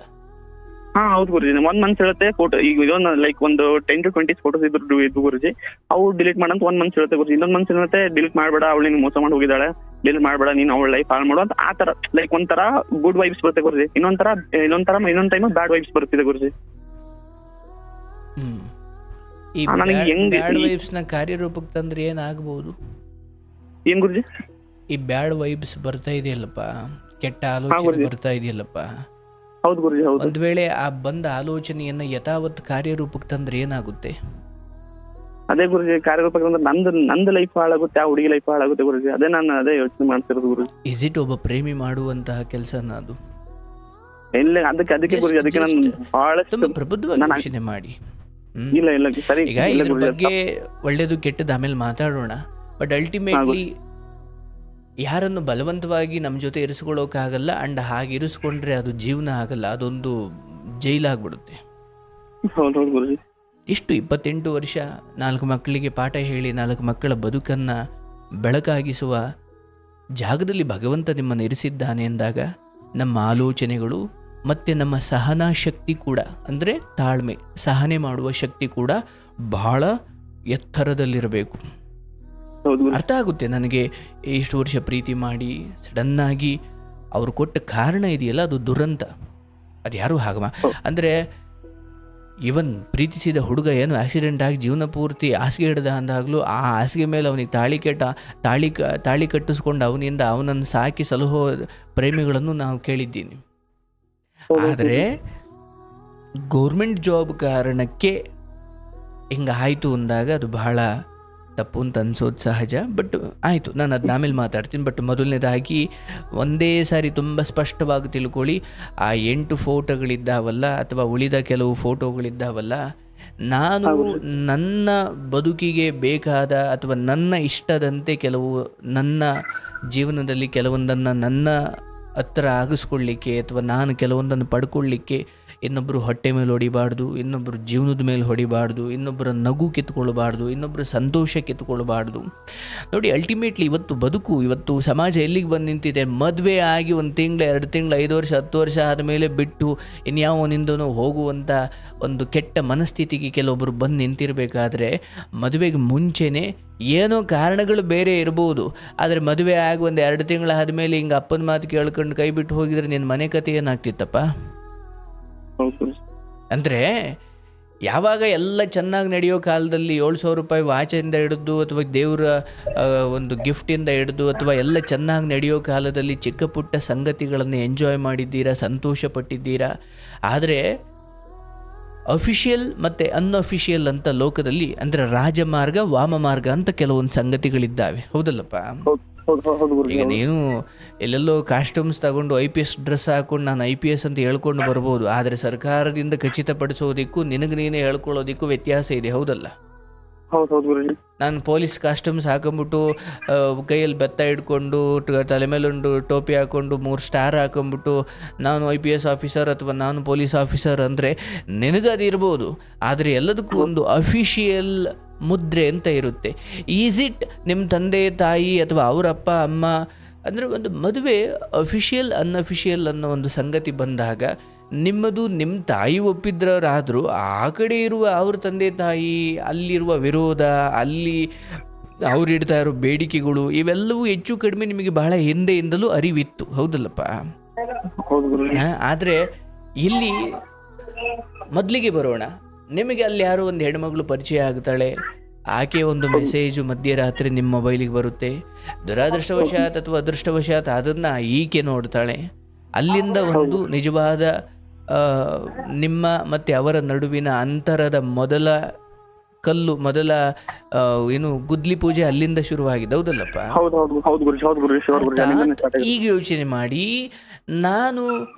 ಹಾ ಹೌದು ಗುರುಜಿ. ಒಂದ್ ಮನ್ಸು ಹೇಳುತ್ತೆ ಫೋಟೋ ಈಗ ಇದೊಂದು ಲೈಕ್ ಒಂದು 10 to 20 ಫೋಟೋಸ್ ಇದ್ದು ಗುರುಜಿ, ಅವು ಡಿಲೀಟ್ ಮಾಡಂತ ಒಂದ್ ಮನ್ಸು ಹೇಳುತ್ತೆ ಗುರುಜಿ. ಇನ್ನೊಂದ್ ಮನ್ಸು ಹೇಳುತ್ತೆ ಡಿಲೀಟ್ ಮಾಡ್ಬೇಡ, ಅವಳು ನಿನ್ ಮೋಸ ಮಾಡಿ ಹೋಗಿದ್ದಾಳೆ, ಡಿಲೀಟ್ ಮಾಡ್ಬೇಡ, ನೀನ್ ಅವಳ ಲೈಫ್ ಹಾಳು ಮಾಡು ಅಂತ. ಆ ತರ ಲೈಕ್ ಒಂಥರ ಗುಡ್ ವೈಬ್ಸ್ ಬರುತ್ತೆ ಗುರುಜಿ. ಇನ್ನೊಂದ್ ಟೈಮ್ ಬ್ಯಾಡ್ ವೈಬ್ಸ್ ಬರ್ತಿದೆ ಗುರುಜಿ. ಈ ಬ್ಯಾಡ್ ವೈಬ್ಸ್ ನ ಕಾರ್ಯರೂಪಕ್ಕೆ ತಂದ್ರೆ ಏನಾಗಬಹುದು? ಏನ್ ಗುರುಜಿ? ಈ ಬ್ಯಾಡ್ ವೈಬ್ಸ್ ಬರ್ತಾ ಇದೆಯಲ್ಲಪ್ಪ, ಕೆಟ್ಟ ಆಲೋಚನೆ ಬರ್ತಾ ಇದೆಯಲ್ಲಪ್ಪ, ಹೌದು ಗುರುಜಿ. ಹೌದು. ಒಂದ್ ವೇಳೆ ಆ ಬಂದ ಆಲೋಚನೆಯನ್ನ ಯಥಾವತ್ ಕಾರ್ಯರೂಪಕ್ಕೆ ತಂದ್ರೆ ಏನಾಗುತ್ತೆ? ಅದೇ ಗುರುಜಿ, ಕಾರ್ಯರೂಪಕ್ಕೆ ತಂದ್ರೆ ನಂದು ಲೈಫ್ ಹಾಳಾಗುತ್ತೆ, ಆ ಹುಡುಗಿ ಲೈಫ್ ಹಾಳಾಗುತ್ತೆ ಗುರುಜಿ. ಅದೇ ಯೋಚನೆ ಮಾಡ್ತಿರೋದು ಗುರುಜಿ. ಇಸ್ ಇಟ್ ಒಬ್ಬ ಪ್ರೇಮಿ ಮಾಡುವಂತಹ ಕೆಲಸನ ಅದು? ಇಲ್ಲ, ಅದಕ್ಕೆ ಗುರುಜಿ, ಅದಕ್ಕೆ ನಾನು ಬಹಳಷ್ಟು ಪ್ರಬುದ್ಧವಾಗಿ ಯೋಚನೆ ಮಾಡಿ. ಇಲ್ಲ ಸರಿ, ಈಗ ಇದ್ರ ಬಗ್ಗೆ ಒಳ್ಳೇದು ಕೆಟ್ಟದ್ದು ಆಮೇಲೆ ಮಾತಾಡೋಣ. ಬಟ್ ಅಲ್ಟಿಮೇಟ್ಲಿ ಯಾರನ್ನು ಬಲವಂತವಾಗಿ ನಮ್ಮ ಜೊತೆ ಇರಿಸ್ಕೊಳ್ಳೋಕ್ಕಾಗಲ್ಲ. ಅಂಡ್ ಹಾಗೆ ಇರಿಸ್ಕೊಂಡ್ರೆ ಅದು ಜೀವನ ಆಗಲ್ಲ, ಅದೊಂದು ಜೈಲಾಗ್ಬಿಡುತ್ತೆ. ಇಷ್ಟು 28 ವರ್ಷ 4 ಮಕ್ಕಳಿಗೆ ಪಾಠ ಹೇಳಿ 4 ಮಕ್ಕಳ ಬದುಕನ್ನು ಬೆಳಕಾಗಿಸುವ ಜಾಗದಲ್ಲಿ ಭಗವಂತ ನಿಮ್ಮನ್ನು ಇರಿಸಿದ್ದಾನೆ ಎಂದಾಗ ನಮ್ಮ ಆಲೋಚನೆಗಳು ಮತ್ತು ನಮ್ಮ ಸಹನಾ ಶಕ್ತಿ ಕೂಡ, ಅಂದರೆ ತಾಳ್ಮೆ, ಸಹನೆ ಮಾಡುವ ಶಕ್ತಿ ಕೂಡ ಬಹಳ ಎತ್ತರದಲ್ಲಿರಬೇಕು. ಅರ್ಥ ಆಗುತ್ತೆ ನನಗೆ. ಇಷ್ಟು ವರ್ಷ ಪ್ರೀತಿ ಮಾಡಿ ಸಡನ್ನಾಗಿ ಅವರು ಕೊಟ್ಟ ಕಾರಣ ಇದೆಯಲ್ಲ, ಅದು ದುರಂತ. ಅದು ಯಾರೂ ಅಂದರೆ ಇವನ್ ಪ್ರೀತಿಸಿದ ಹುಡುಗ ಏನು ಆಕ್ಸಿಡೆಂಟ್ ಆಗಿ ಜೀವನ ಪೂರ್ತಿ ಹಾಸಿಗೆ ಹಿಡ್ದ ಅಂದಾಗಲೂ ಆ ಹಾಸಿಗೆ ಮೇಲೆ ಅವನಿಗೆ ತಾಳಿ ಕಟ್ಟಿಸ್ಕೊಂಡು ಅವನನ್ನು ಸಾಕಿ ಸಲಹೋ ಪ್ರೇಮಿಗಳನ್ನು ನಾವು ಕೇಳಿದ್ದೀನಿ. ಆದರೆ ಗೌರ್ಮೆಂಟ್ ಜಾಬ್ ಕಾರಣಕ್ಕೆ ಹಿಂಗಾಯಿತು ಅಂದಾಗ ಅದು ಬಹಳ ತಪ್ಪು ಅಂತ ಅನ್ಸೋದು ಸಹಜ. ಬಟ್ ಆಯಿತು, ನಾನು ಅದನ್ನ ಆಮೇಲೆ ಮಾತಾಡ್ತೀನಿ. ಬಟ್ ಮೊದಲನೇದಾಗಿ ಒಂದೇ ಸಾರಿ ತುಂಬ ಸ್ಪಷ್ಟವಾಗಿ ತಿಳ್ಕೊಳ್ಳಿ, ಆ 8 ಫೋಟೋಗಳಿದ್ದಾವಲ್ಲ ಅಥವಾ ಉಳಿದ ಕೆಲವು ಫೋಟೋಗಳಿದ್ದಾವಲ್ಲ, ನಾನು ನನ್ನ ಬದುಕಿಗೆ ಬೇಕಾದ ಅಥವಾ ನನ್ನ ಇಷ್ಟದಂತೆ ಕೆಲವು ನನ್ನ ಜೀವನದಲ್ಲಿ ಕೆಲವೊಂದನ್ನು ನನ್ನ ಹತ್ರ ಆಗಿಸ್ಕೊಳ್ಳಿಕ್ಕೆ ಅಥವಾ ನಾನು ಕೆಲವೊಂದನ್ನು ಪಡ್ಕೊಳ್ಳಿಕ್ಕೆ ಇನ್ನೊಬ್ಬರು ಹೊಟ್ಟೆ ಮೇಲೆ ಹೊಡಿಬಾರ್ದು, ಇನ್ನೊಬ್ಬರು ಜೀವನದ ಮೇಲೆ ಹೊಡಿಬಾರ್ದು, ಇನ್ನೊಬ್ಬರ ನಗು ಕಿತ್ಕೊಳ್ಬಾರ್ದು, ಇನ್ನೊಬ್ಬರ ಸಂತೋಷ ಕಿತ್ಕೊಳ್ಬಾರ್ದು. ನೋಡಿ, ಅಲ್ಟಿಮೇಟ್ಲಿ ಇವತ್ತು ಸಮಾಜ ಎಲ್ಲಿಗೆ ಬಂದು ನಿಂತಿದೆ? ಮದುವೆ ಆಗಿ 1 ತಿಂಗಳು 2 ತಿಂಗಳು 5 ವರ್ಷ 10 ವರ್ಷ ಆದಮೇಲೆ ಬಿಟ್ಟು ಇನ್ಯಾವನಿಂದನೂ ಹೋಗುವಂಥ ಒಂದು ಕೆಟ್ಟ ಮನಸ್ಥಿತಿಗೆ ಕೆಲವೊಬ್ಬರು ಬಂದು ನಿಂತಿರಬೇಕಾದ್ರೆ, ಮದುವೆಗೆ ಮುಂಚೆನೇ ಏನೋ ಕಾರಣಗಳು ಬೇರೆ ಇರ್ಬೋದು, ಆದರೆ ಮದುವೆ ಆಗಿ 1-2 ತಿಂಗಳು ಆದಮೇಲೆ ಹಿಂಗೆ ಅಪ್ಪನ ಮಾತು ಕೇಳ್ಕೊಂಡು ಕೈ ಬಿಟ್ಟು ಹೋಗಿದ್ರೆ ನಿನ್ನ ಮನೆ ಕತೆ ಏನಾಗ್ತಿತ್ತಪ್ಪ? ಅಂದರೆ ಯಾವಾಗ ಎಲ್ಲ ಚೆನ್ನಾಗಿ ನಡೆಯೋ ಕಾಲದಲ್ಲಿ 7,000 ರೂಪಾಯಿ ವಾಚಿಂದ ಹಿಡಿದು ಅಥವಾ ದೇವರ ಒಂದು ಗಿಫ್ಟಿಂದ ಹಿಡಿದು ಅಥವಾ ಎಲ್ಲ ಚೆನ್ನಾಗಿ ನಡೆಯೋ ಕಾಲದಲ್ಲಿ ಚಿಕ್ಕ ಪುಟ್ಟ ಸಂಗತಿಗಳನ್ನು ಎಂಜಾಯ್ ಮಾಡಿದ್ದೀರಾ, ಸಂತೋಷ ಪಟ್ಟಿದ್ದೀರಾ. ಆದರೆ ಅಫಿಷಿಯಲ್ ಮತ್ತು ಅನ್ಅಫಿಷಿಯಲ್ ಅಂತ ಲೋಕದಲ್ಲಿ ಅಂದರೆ ರಾಜಮಾರ್ಗ ವಾಮಮಾರ್ಗ ಅಂತ ಕೆಲವೊಂದು ಸಂಗತಿಗಳಿದ್ದಾವೆ, ಹೌದಲ್ಲಪ್ಪ? ಈಗ ನೀನು ಎಲ್ಲೆಲ್ಲೋ ಕಾಸ್ಟ್ಯೂಮ್ಸ್ ತಗೊಂಡು IPS ಡ್ರೆಸ್ ಹಾಕೊಂಡು ನಾನು IPS ಅಂತ ಹೇಳ್ಕೊಂಡು ಬರ್ಬೋದು, ಆದರೆ ಸರ್ಕಾರದಿಂದ ಖಚಿತಪಡಿಸೋದಕ್ಕೂ ನಿನಗೆ ನೀನೇ ಹೇಳ್ಕೊಳ್ಳೋದಕ್ಕೂ ವ್ಯತ್ಯಾಸ ಇದೆ, ಹೌದಲ್ಲ? ನಾನು ಪೊಲೀಸ್ ಕಾಸ್ಟ್ಯೂಮ್ಸ್ ಹಾಕೊಂಬಿಟ್ಟು ಕೈಯಲ್ಲಿ ಬೆತ್ತ ಹಿಡ್ಕೊಂಡು ತಲೆ ಮೇಲೊಂದು ಟೋಪಿ ಹಾಕ್ಕೊಂಡು 3 ಸ್ಟಾರ್ ಹಾಕೊಂಬಿಟ್ಟು ನಾನು IPS ಆಫೀಸರ್ ಅಥವಾ ನಾನು ಪೊಲೀಸ್ ಆಫೀಸರ್ ಅಂದರೆ ನಿನಗದು ಇರ್ಬೋದು, ಆದರೆ ಎಲ್ಲದಕ್ಕೂ ಒಂದು ಅಫಿಷಿಯಲ್ ಮುದ್ರೆ ಅಂತ ಇರುತ್ತೆ. ಈಸ್ ಇಟ್ ನಿಮ್ಮ ತಂದೆ ತಾಯಿ ಅಥವಾ ಅವರ ಅಪ್ಪ ಅಮ್ಮ ಅಂದರೆ ಒಂದು ಮದುವೆ ಅಫಿಷಿಯಲ್ ಅನ್ಅಫಿಷಿಯಲ್ ಅನ್ನೋ ಒಂದು ಸಂಗತಿ ಬಂದಾಗ ನಿಮ್ಮದು ನಿಮ್ಮ ತಾಯಿ ಒಪ್ಪಿದ್ರಾದರೂ ಆ ಕಡೆ ಇರುವ ಅವ್ರ ತಂದೆ ತಾಯಿ ಅಲ್ಲಿರುವ ವಿರೋಧ, ಅಲ್ಲಿ ಅವ್ರು ಇಡ್ತಾ ಇರೋ ಬೇಡಿಕೆಗಳು ಇವೆಲ್ಲವೂ ಹೆಚ್ಚು ಕಡಿಮೆ ನಿಮಗೆ ಬಹಳ ಹಿಂದೆಯಿಂದಲೂ ಅರಿವಿತ್ತು, ಹೌದಲ್ಲಪ್ಪ? ಆದರೆ ಇಲ್ಲಿ ಮೊದಲಿಗೆ ಬರೋಣ. ನಿಮಗೆ ಅಲ್ಲಿ ಯಾರೋ ಒಂದು ಹೆಣ್ಮಗಳು ಪರಿಚಯ ಆಗ್ತಾಳೆ, ಆಕೆ ಒಂದು ಮೆಸೇಜು ಮಧ್ಯರಾತ್ರಿ ನಿಮ್ಮ ಮೊಬೈಲಿಗೆ ಬರುತ್ತೆ. ದುರಾದೃಷ್ಟವಶಾತ್ ಅಥವಾ ಅದೃಷ್ಟವಶಾತ್ ಅದನ್ನು ಈಕೆ ನೋಡ್ತಾಳೆ. ಅಲ್ಲಿಂದ ಒಂದು ನಿಜವಾದ ನಿಮ್ಮ ಮತ್ತು ಅವರ ನಡುವಿನ ಅಂತರದ ಮೊದಲ ಕಲ್ಲು, ಮೊದಲ ಏನು ಗುದ್ಲಿ ಪೂಜೆ ಅಲ್ಲಿಂದ ಶುರುವಾಗಿದೆ, ಹೌದಲ್ಲಪ್ಪ? ಈಗ ಯೋಚನೆ ಮಾಡಿ, ನಾನು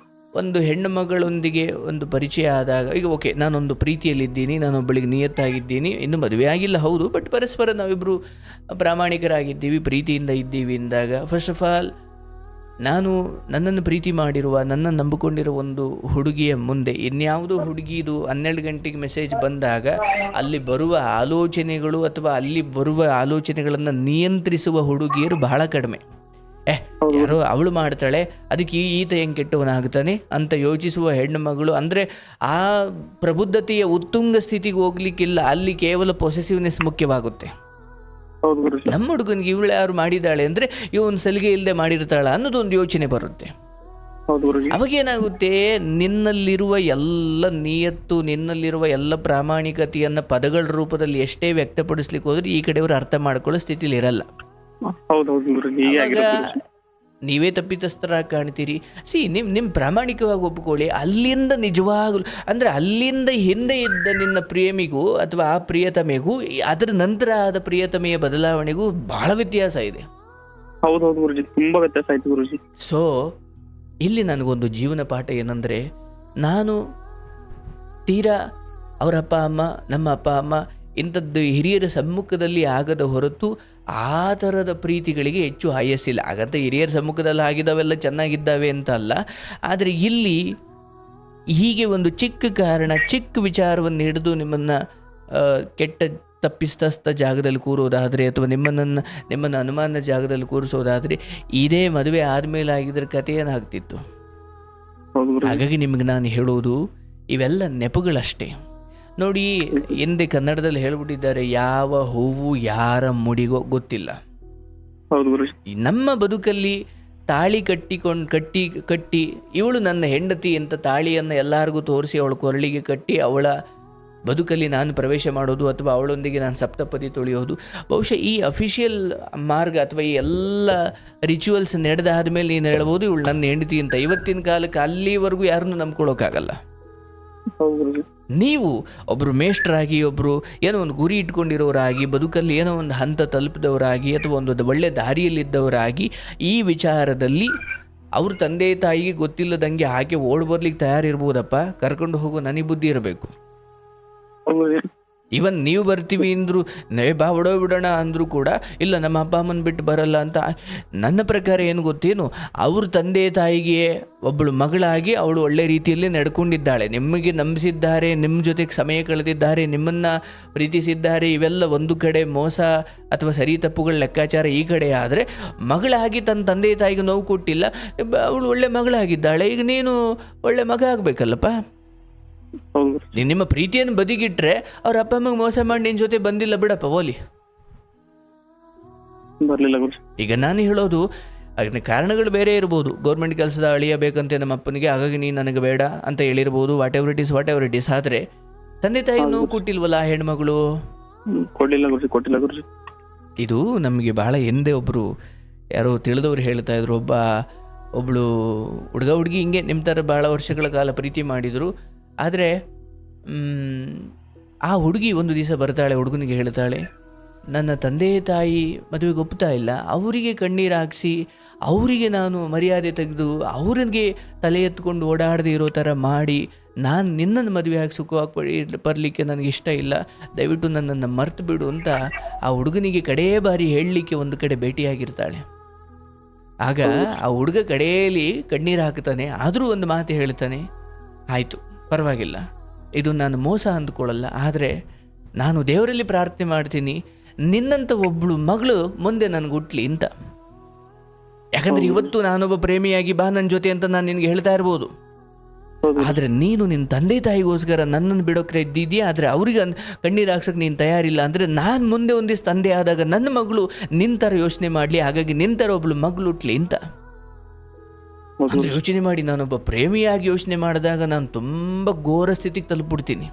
ಒಂದು ಹೆಣ್ಣು ಮಗಳೊಂದಿಗೆ ಒಂದು ಪರಿಚಯ ಆದಾಗ, ಈಗ ಓಕೆ ನಾನೊಂದು ಪ್ರೀತಿಯಲ್ಲಿದ್ದೀನಿ, ನಾನೊಬ್ಬಳಿಗೆ ನಿಯತ್ತಾಗಿದ್ದೀನಿ, ಇನ್ನೂ ಮದುವೆ ಆಗಿಲ್ಲ ಹೌದು, ಬಟ್ ಪರಸ್ಪರ ನಾವಿಬ್ಬರು ಪ್ರಾಮಾಣಿಕರಾಗಿದ್ದೀವಿ, ಪ್ರೀತಿಯಿಂದ ಇದ್ದೀವಿ ಅಂದಾಗ ಫಸ್ಟ್ ಆಫ್ ಆಲ್ ನಾನು ನನ್ನನ್ನು ಪ್ರೀತಿ ಮಾಡಿರುವ, ನನ್ನನ್ನು ನಂಬಿಕೊಂಡಿರೋ ಒಂದು ಹುಡುಗಿಯ ಮುಂದೆ ಇನ್ಯಾವುದೋ ಹುಡುಗಿದು 12 ಗಂಟೆಗೆ ಮೆಸೇಜ್ ಬಂದಾಗ ಅಲ್ಲಿ ಬರುವ ಆಲೋಚನೆಗಳು ಅಥವಾ ಅಲ್ಲಿ ಬರುವ ಆಲೋಚನೆಗಳನ್ನು ನಿಯಂತ್ರಿಸುವ ಹುಡುಗಿಯರು ಬಹಳ ಕಡಿಮೆ. ಯಾರೋ ಅವಳು ಮಾಡ್ತಾಳೆ, ಅದಕ್ಕೆ ಈತ ಹೆಂಗೆ ಕೆಟ್ಟವನಾಗ್ತಾನೆ ಅಂತ ಯೋಚಿಸುವ ಹೆಣ್ಣು ಮಗಳು ಅಂದರೆ ಆ ಪ್ರಬುದ್ಧತೆಯ ಉತ್ತುಂಗ ಸ್ಥಿತಿಗೆ ಹೋಗ್ಲಿಕ್ಕಿಲ್ಲ, ಅಲ್ಲಿ ಕೇವಲ ಪೊಸೆಸಿವ್ನೆಸ್ ಮುಖ್ಯವಾಗುತ್ತೆ. ನಮ್ಮ ಹುಡುಗನಿಗೆ ಇವಳು ಯಾರು ಮಾಡಿದ್ದಾಳೆ ಅಂದರೆ ಇವನು ಸಲಿಗೆ ಇಲ್ಲದೆ ಮಾಡಿರ್ತಾಳ ಅನ್ನೋದೊಂದು ಯೋಚನೆ ಬರುತ್ತೆ. ಅವಾಗೇನಾಗುತ್ತೆ, ನಿನ್ನಲ್ಲಿರುವ ಎಲ್ಲ ನಿಯತ್ತು, ನಿನ್ನಲ್ಲಿರುವ ಎಲ್ಲ ಪ್ರಾಮಾಣಿಕತೆಯನ್ನು ಪದಗಳ ರೂಪದಲ್ಲಿ ಎಷ್ಟೇ ವ್ಯಕ್ತಪಡಿಸ್ಲಿಕ್ಕೆ ಹೋದ್ರೆ ಈ ಕಡೆಯವರು ಅರ್ಥ ಮಾಡ್ಕೊಳ್ಳೋ ಸ್ಥಿತಿಲಿ ಇರಲ್ಲ. ನೀವೇ ತಪ್ಪಿತಸ್ಥರಾಗಿ ಕಾಣ್ತೀರಿ. ನಿಮ್ಮ ಪ್ರಾಮಾಣಿಕವಾಗಿ ಒಪ್ಪಿಕೊಳ್ಳಿ, ಅಲ್ಲಿಂದ ನಿಜವಾಗಲು ಅಂದರೆ ಅಲ್ಲಿಂದ ಹಿಂದೆ ಇದ್ದ ನಿನ್ನ ಪ್ರೇಮಿಗೂ ಅಥವಾ ಆ ಪ್ರಿಯತಮೆಗೂ ಅದರ ನಂತರ ಆದ ಪ್ರಿಯತಮೆಯ ಬದಲಾವಣೆಗೂ ಬಹಳ ವ್ಯತ್ಯಾಸ ಇದೆ. ತುಂಬಾ ವ್ಯತ್ಯಾಸ ಆಯ್ತು ಗುರುಜಿ. ಸೊ ಇಲ್ಲಿ ನನಗೊಂದು ಜೀವನ ಪಾಠ ಏನಂದರೆ, ನಾನು ತೀರಾ ಅವರ ಅಪ್ಪ ಅಮ್ಮ, ನಮ್ಮ ಅಪ್ಪ ಅಮ್ಮ ಇಂಥದ್ದು ಹಿರಿಯರ ಸಮ್ಮುಖದಲ್ಲಿ ಆಗದ ಹೊರತು ಆ ಥರದ ಪ್ರೀತಿಗಳಿಗೆ ಹೆಚ್ಚು ಆಯಸ್ಸಿಲ್ಲ. ಹಾಗಂತ ಹಿರಿಯರ ಸಮ್ಮುಖದಲ್ಲಿ ಆಗಿದ್ದಾವೆಲ್ಲ ಚೆನ್ನಾಗಿದ್ದಾವೆ ಅಂತ ಅಲ್ಲ, ಆದರೆ ಇಲ್ಲಿ ಹೀಗೆ ಒಂದು ಚಿಕ್ಕ ಕಾರಣ, ಚಿಕ್ಕ ವಿಚಾರವನ್ನು ಹಿಡಿದು ನಿಮ್ಮನ್ನು ಕೆಟ್ಟ ತಪ್ಪಿಸ್ತಸ್ಥ ಜಾಗದಲ್ಲಿ ಕೂರೋದಾದರೆ ಅಥವಾ ನಿಮ್ಮನ್ನು ಅನುಮಾನ ಜಾಗದಲ್ಲಿ ಕೂರಿಸೋದಾದರೆ ಇದೇ ಮದುವೆ ಆದಮೇಲೆ ಆಗಿದ್ರೆ ಕಥೆ ಏನಾಗ್ತಿತ್ತು. ಹಾಗಾಗಿ ನಿಮಗೆ ನಾನು ಹೇಳೋದು ಇವೆಲ್ಲ ನೆಪಗಳಷ್ಟೇ. ನೋಡಿ, ಹಿಂದೆ ಕನ್ನಡದಲ್ಲಿ ಹೇಳ್ಬಿಟ್ಟಿದ್ದಾರೆ, ಯಾವ ಹೂವು ಯಾರ ಮುಡಿಗೋ ಗೊತ್ತಿಲ್ಲ. ನಮ್ಮ ಬದುಕಲ್ಲಿ ತಾಳಿ ಕಟ್ಟಿ ಇವಳು ನನ್ನ ಹೆಂಡತಿ ಅಂತ ತಾಳಿಯನ್ನು ಎಲ್ಲರಿಗೂ ತೋರಿಸಿ ಅವಳ ಕೊರಳಿಗೆ ಕಟ್ಟಿ ಅವಳ ಬದುಕಲ್ಲಿ ನಾನು ಪ್ರವೇಶ ಮಾಡೋದು ಅಥವಾ ಅವಳೊಂದಿಗೆ ನಾನು ಸಪ್ತಪದಿ ತುಳಿಯೋದು, ಬಹುಶಃ ಈ ಅಫಿಷಿಯಲ್ ಮಾರ್ಗ ಅಥವಾ ಈ ಎಲ್ಲ ರಿಚುವಲ್ಸ್ ನಡೆದಾದ ಮೇಲೆ ನೀನು ಹೇಳ್ಬೋದು ಇವಳು ನನ್ನ ಹೆಂಡತಿ ಅಂತ. ಇವತ್ತಿನ ಕಾಲಕ್ಕೆ ಅಲ್ಲಿವರೆಗೂ ಯಾರನ್ನೂ ನಂಬ್ಕೊಳ್ಳೋಕ್ಕಾಗಲ್ಲ. ನೀವು ಒಬ್ಬರು ಮೇಷ್ಟ್ರಾಗಿ, ಒಬ್ಬರು ಏನೋ ಒಂದು ಗುರಿ ಇಟ್ಕೊಂಡಿರೋರಾಗಿ, ಬದುಕಲ್ಲಿ ಏನೋ ಒಂದು ಹಂತ ತಲುಪಿದವರಾಗಿ ಅಥವಾ ಒಂದು ಒಳ್ಳೆ ದಾರಿಯಲ್ಲಿದ್ದವರಾಗಿ ಈ ವಿಚಾರದಲ್ಲಿ ಅವ್ರ ತಂದೆ ತಾಯಿಗೆ ಗೊತ್ತಿಲ್ಲದಂಗೆ ಹಾಗೆ ಓಡ್ ಬರ್ಲಿಕ್ಕೆ ತಯಾರಿರ್ಬೋದಪ್ಪ, ಕರ್ಕೊಂಡು ಹೋಗೋ ನನಗೆ ಬುದ್ಧಿ ಇರಬೇಕು. ಇವನ್ ನೀವು ಬರ್ತೀವಿ ಅಂದರು, ಬಾ ಬಿಡೋಣ ಅಂದರೂ ಕೂಡ ಇಲ್ಲ ನಮ್ಮ ಅಪ್ಪ ಅಮ್ಮನ ಬಿಟ್ಟು ಬರಲ್ಲ ಅಂತ. ನನ್ನ ಪ್ರಕಾರ ಏನು ಗೊತ್ತೇನು, ಅವ್ರ ತಂದೆ ತಾಯಿಗೆ ಒಬ್ಬಳು ಮಗಳಾಗಿ ಅವಳು ಒಳ್ಳೆ ರೀತಿಯಲ್ಲಿ ನಡ್ಕೊಂಡಿದ್ದಾಳೆ, ನಿಮಗೆ ನಂಬಿಸಿದ್ದಾರೆ, ನಿಮ್ಮ ಜೊತೆಗೆ ಸಮಯ ಕಳೆದಿದ್ದಾರೆ, ನಿಮ್ಮನ್ನು ಪ್ರೀತಿಸಿದ್ದಾರೆ. ಇವೆಲ್ಲ ಒಂದು ಕಡೆ ಮೋಸ ಅಥವಾ ಸರಿ ತಪ್ಪುಗಳ ಲೆಕ್ಕಾಚಾರ ಈ ಕಡೆ ಆದರೆ, ಮಗಳಾಗಿ ತನ್ನ ತಂದೆ ತಾಯಿಗೆ ನೋವು ಕೊಟ್ಟಿಲ್ಲ, ಅವಳು ಒಳ್ಳೆ ಮಗಳಾಗಿದ್ದಾಳೆ, ಈಗ ನೀನು ಒಳ್ಳೆ ಮಗ ಆಗಬೇಕಲ್ಲಪ್ಪ. ನಿಮ್ಮ ಪ್ರೀತಿಯನ್ನು ಬದಿಗಿಟ್ರೆ ಅವ್ರ ಅಪ್ಪ ಅಮ್ಮಗೆ ಮೋಸ ಮಾಡಿ ನಿನ್ನ ಜೊತೆ ಬಂದಿಲ್ಲ ಬಿಡಪ್ಪ, ಓಲಿ ಬರಲಿಲ್ಲ. ಈಗ ನಾನು ಹೇಳೋದು ಅದಕ್ಕೆ ಕಾರಣಗಳು ಬೇರೆ ಇರ್ಬೋದು. ಗೌರ್ಮೆಂಟ್ ಕೆಲಸದ ಅಳಿಯಬೇಕಂತೆ ನಮ್ಮ ಅಪ್ಪನಿಗೆ, ಹಾಗಾಗಿ ನೀನು ನನಗೆ ಬೇಡ ಅಂತ ಹೇಳಿರ್ಬೋದು. Whatever it is. ಆದರೆ ತಂದೆ ತಾಯಿ ನೋವು ಕೊಟ್ಟಿಲ್ವಲ್ಲ ಆ ಹೆಣ್ಮಗಳು? ಕೊಟ್ಟಿಲ್ಲ ಗುರುಜಿ. ಇದು ನಮಗೆ ಬಹಳ ಹಿಂದೆ ಒಬ್ಬರು ಯಾರೋ ತಿಳಿದವರು ಹೇಳ್ತಾ ಇದ್ರು, ಒಬ್ಬಳು ಹುಡುಗ ಹುಡುಗಿ ಹಿಂಗೆ ನಿಮ್ಮ ಥರ ಭಾಳ ವರ್ಷಗಳ ಕಾಲ ಪ್ರೀತಿ ಮಾಡಿದರು, ಆದರೆ ಆ ಹುಡುಗಿ ಒಂದು ದಿವಸ ಬರ್ತಾಳೆ, ಹುಡುಗನಿಗೆ ಹೇಳ್ತಾಳೆ, ನನ್ನ ತಂದೆ ತಾಯಿ ಮದುವೆಗೆ ಒಪ್ತಾ ಇಲ್ಲ, ಅವರಿಗೆ ಕಣ್ಣೀರು ಹಾಕಿಸಿ ಅವರಿಗೆ ನಾನು ಮರ್ಯಾದೆ ತೆಗೆದು ಅವರಿಗೆ ತಲೆ ಎತ್ಕೊಂಡು ಓಡಾಡದೇ ಇರೋ ಥರ ಮಾಡಿ ನಾನು ನಿನ್ನನ್ನು ಮದುವೆ ಆಗಿ ಸುಖವಾಗಿ ಬರಲಿಕ್ಕೆ ನನಗೆ ಇಷ್ಟ ಇಲ್ಲ, ದಯವಿಟ್ಟು ನನ್ನನ್ನು ಮರ್ತು ಬಿಡು ಅಂತ ಆ ಹುಡುಗನಿಗೆ ಕಡೇ ಬಾರಿ ಹೇಳಲಿಕ್ಕೆ ಒಂದು ಕಡೆ ಭೇಟಿಯಾಗಿರ್ತಾಳೆ. ಆಗ ಆ ಹುಡುಗ ಕಡೆಯಲ್ಲಿ ಕಣ್ಣೀರು ಹಾಕ್ತಾನೆ, ಆದರೂ ಒಂದು ಮಾತು ಹೇಳ್ತಾನೆ, ಆಯಿತು ಪರವಾಗಿಲ್ಲ, ಇದು ನಾನು ಮೋಸ ಅಂದ್ಕೊಳ್ಳಲ್ಲ, ಆದರೆ ನಾನು ದೇವರಲ್ಲಿ ಪ್ರಾರ್ಥನೆ ಮಾಡ್ತೀನಿ ನಿನ್ನಂಥ ಒಬ್ಬಳು ಮಗಳು ಮುಂದೆ ನನಗೆ ಹುಟ್ಲಿ ಅಂತ. ಯಾಕಂದರೆ ಇವತ್ತು ನಾನೊಬ್ಬ ಪ್ರೇಮಿಯಾಗಿ ಬಾ ನನ್ನ ಜೊತೆ ಅಂತ ನಾನು ನಿನಗೆ ಹೇಳ್ತಾ ಇರ್ಬೋದು, ಆದರೆ ನೀನು ನಿನ್ನ ತಂದೆ ತಾಯಿಗೋಸ್ಕರ ನನ್ನನ್ನು ಬಿಡೋಕೆ ಇದ್ದಿದ್ಯಾ, ಆದರೆ ಅವ್ರಿಗೆ ಕಣ್ಣೀರು ಹಾಕ್ಸೋಕೆ ನೀನು ತಯಾರಿಲ್ಲ. ಅಂದರೆ ನಾನು ಮುಂದೆ ಒಂದಿಷ್ಟು ತಂದೆ ಆದಾಗ ನನ್ನ ಮಗಳು ನಿನ್ನ ಥರ ಯೋಚನೆ ಮಾಡಲಿ, ಹಾಗಾಗಿ ನಿನ್ನ ಥರ ಒಬ್ಬಳು ಮಗಳು ಹುಟ್ಲಿ ಅಂತ. ಅಂದರೆ ಯೋಚನೆ ಮಾಡಿ, ನಾನೊಬ್ಬ ಪ್ರೇಮಿಯಾಗಿ ಯೋಚನೆ ಮಾಡಿದಾಗ ನಾನು ತುಂಬ ಘೋರ ಸ್ಥಿತಿಗೆ ತಲುಪಿಬಿಡ್ತೀನಿ.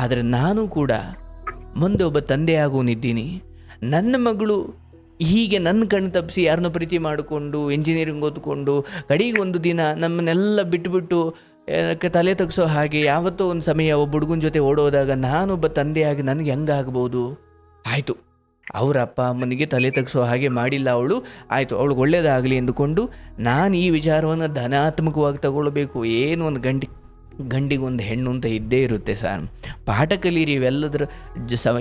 ಆದರೆ ನಾನು ಕೂಡ ಮುಂದೆ ಒಬ್ಬ ತಂದೆ ಆಗೋನಿದ್ದೀನಿ, ನನ್ನ ಮಗಳು ಹೀಗೆ ನನ್ನ ಕಣ್ಣು ತಪ್ಪಿಸಿ ಯಾರನ್ನೋ ಪ್ರೀತಿ ಮಾಡಿಕೊಂಡು ಇಂಜಿನಿಯರಿಂಗ್ ಓದ್ಕೊಂಡು ಕಡೆಗೆ ಒಂದು ದಿನ ನಮ್ಮನ್ನೆಲ್ಲ ಬಿಟ್ಟುಬಿಟ್ಟು ತಲೆ ತಗ್ಸೋ ಹಾಗೆ ಯಾವತ್ತೋ ಒಂದು ಸಮಯ ಒಬ್ಬ ಹುಡುಗನ ಜೊತೆ ಓಡೋದಾಗ ನಾನೊಬ್ಬ ತಂದೆಯಾಗಿ ನನಗೆ ಹೆಂಗಾಗ್ಬೋದು? ಆಯಿತು, ಅವರ ಅಪ್ಪ ಅಮ್ಮನಿಗೆ ತಲೆ ತಗ್ಸೋ ಹಾಗೆ ಮಾಡಿಲ್ಲ ಅವಳು, ಆಯಿತು ಅವಳಿಗೆ ಒಳ್ಳೆಯದಾಗಲಿ ಎಂದುಕೊಂಡು ನಾನು ಈ ವಿಚಾರವನ್ನು ಧನಾತ್ಮಕವಾಗಿ ತಗೊಳ್ಬೇಕು. ಏನು ಒಂದು ಗಂಡಿಗೊಂದು ಹೆಣ್ಣು ಅಂತ ಇದ್ದೇ ಇರುತ್ತೆ ಸರ್. ಪಾಠ ಕಲೀರಿ,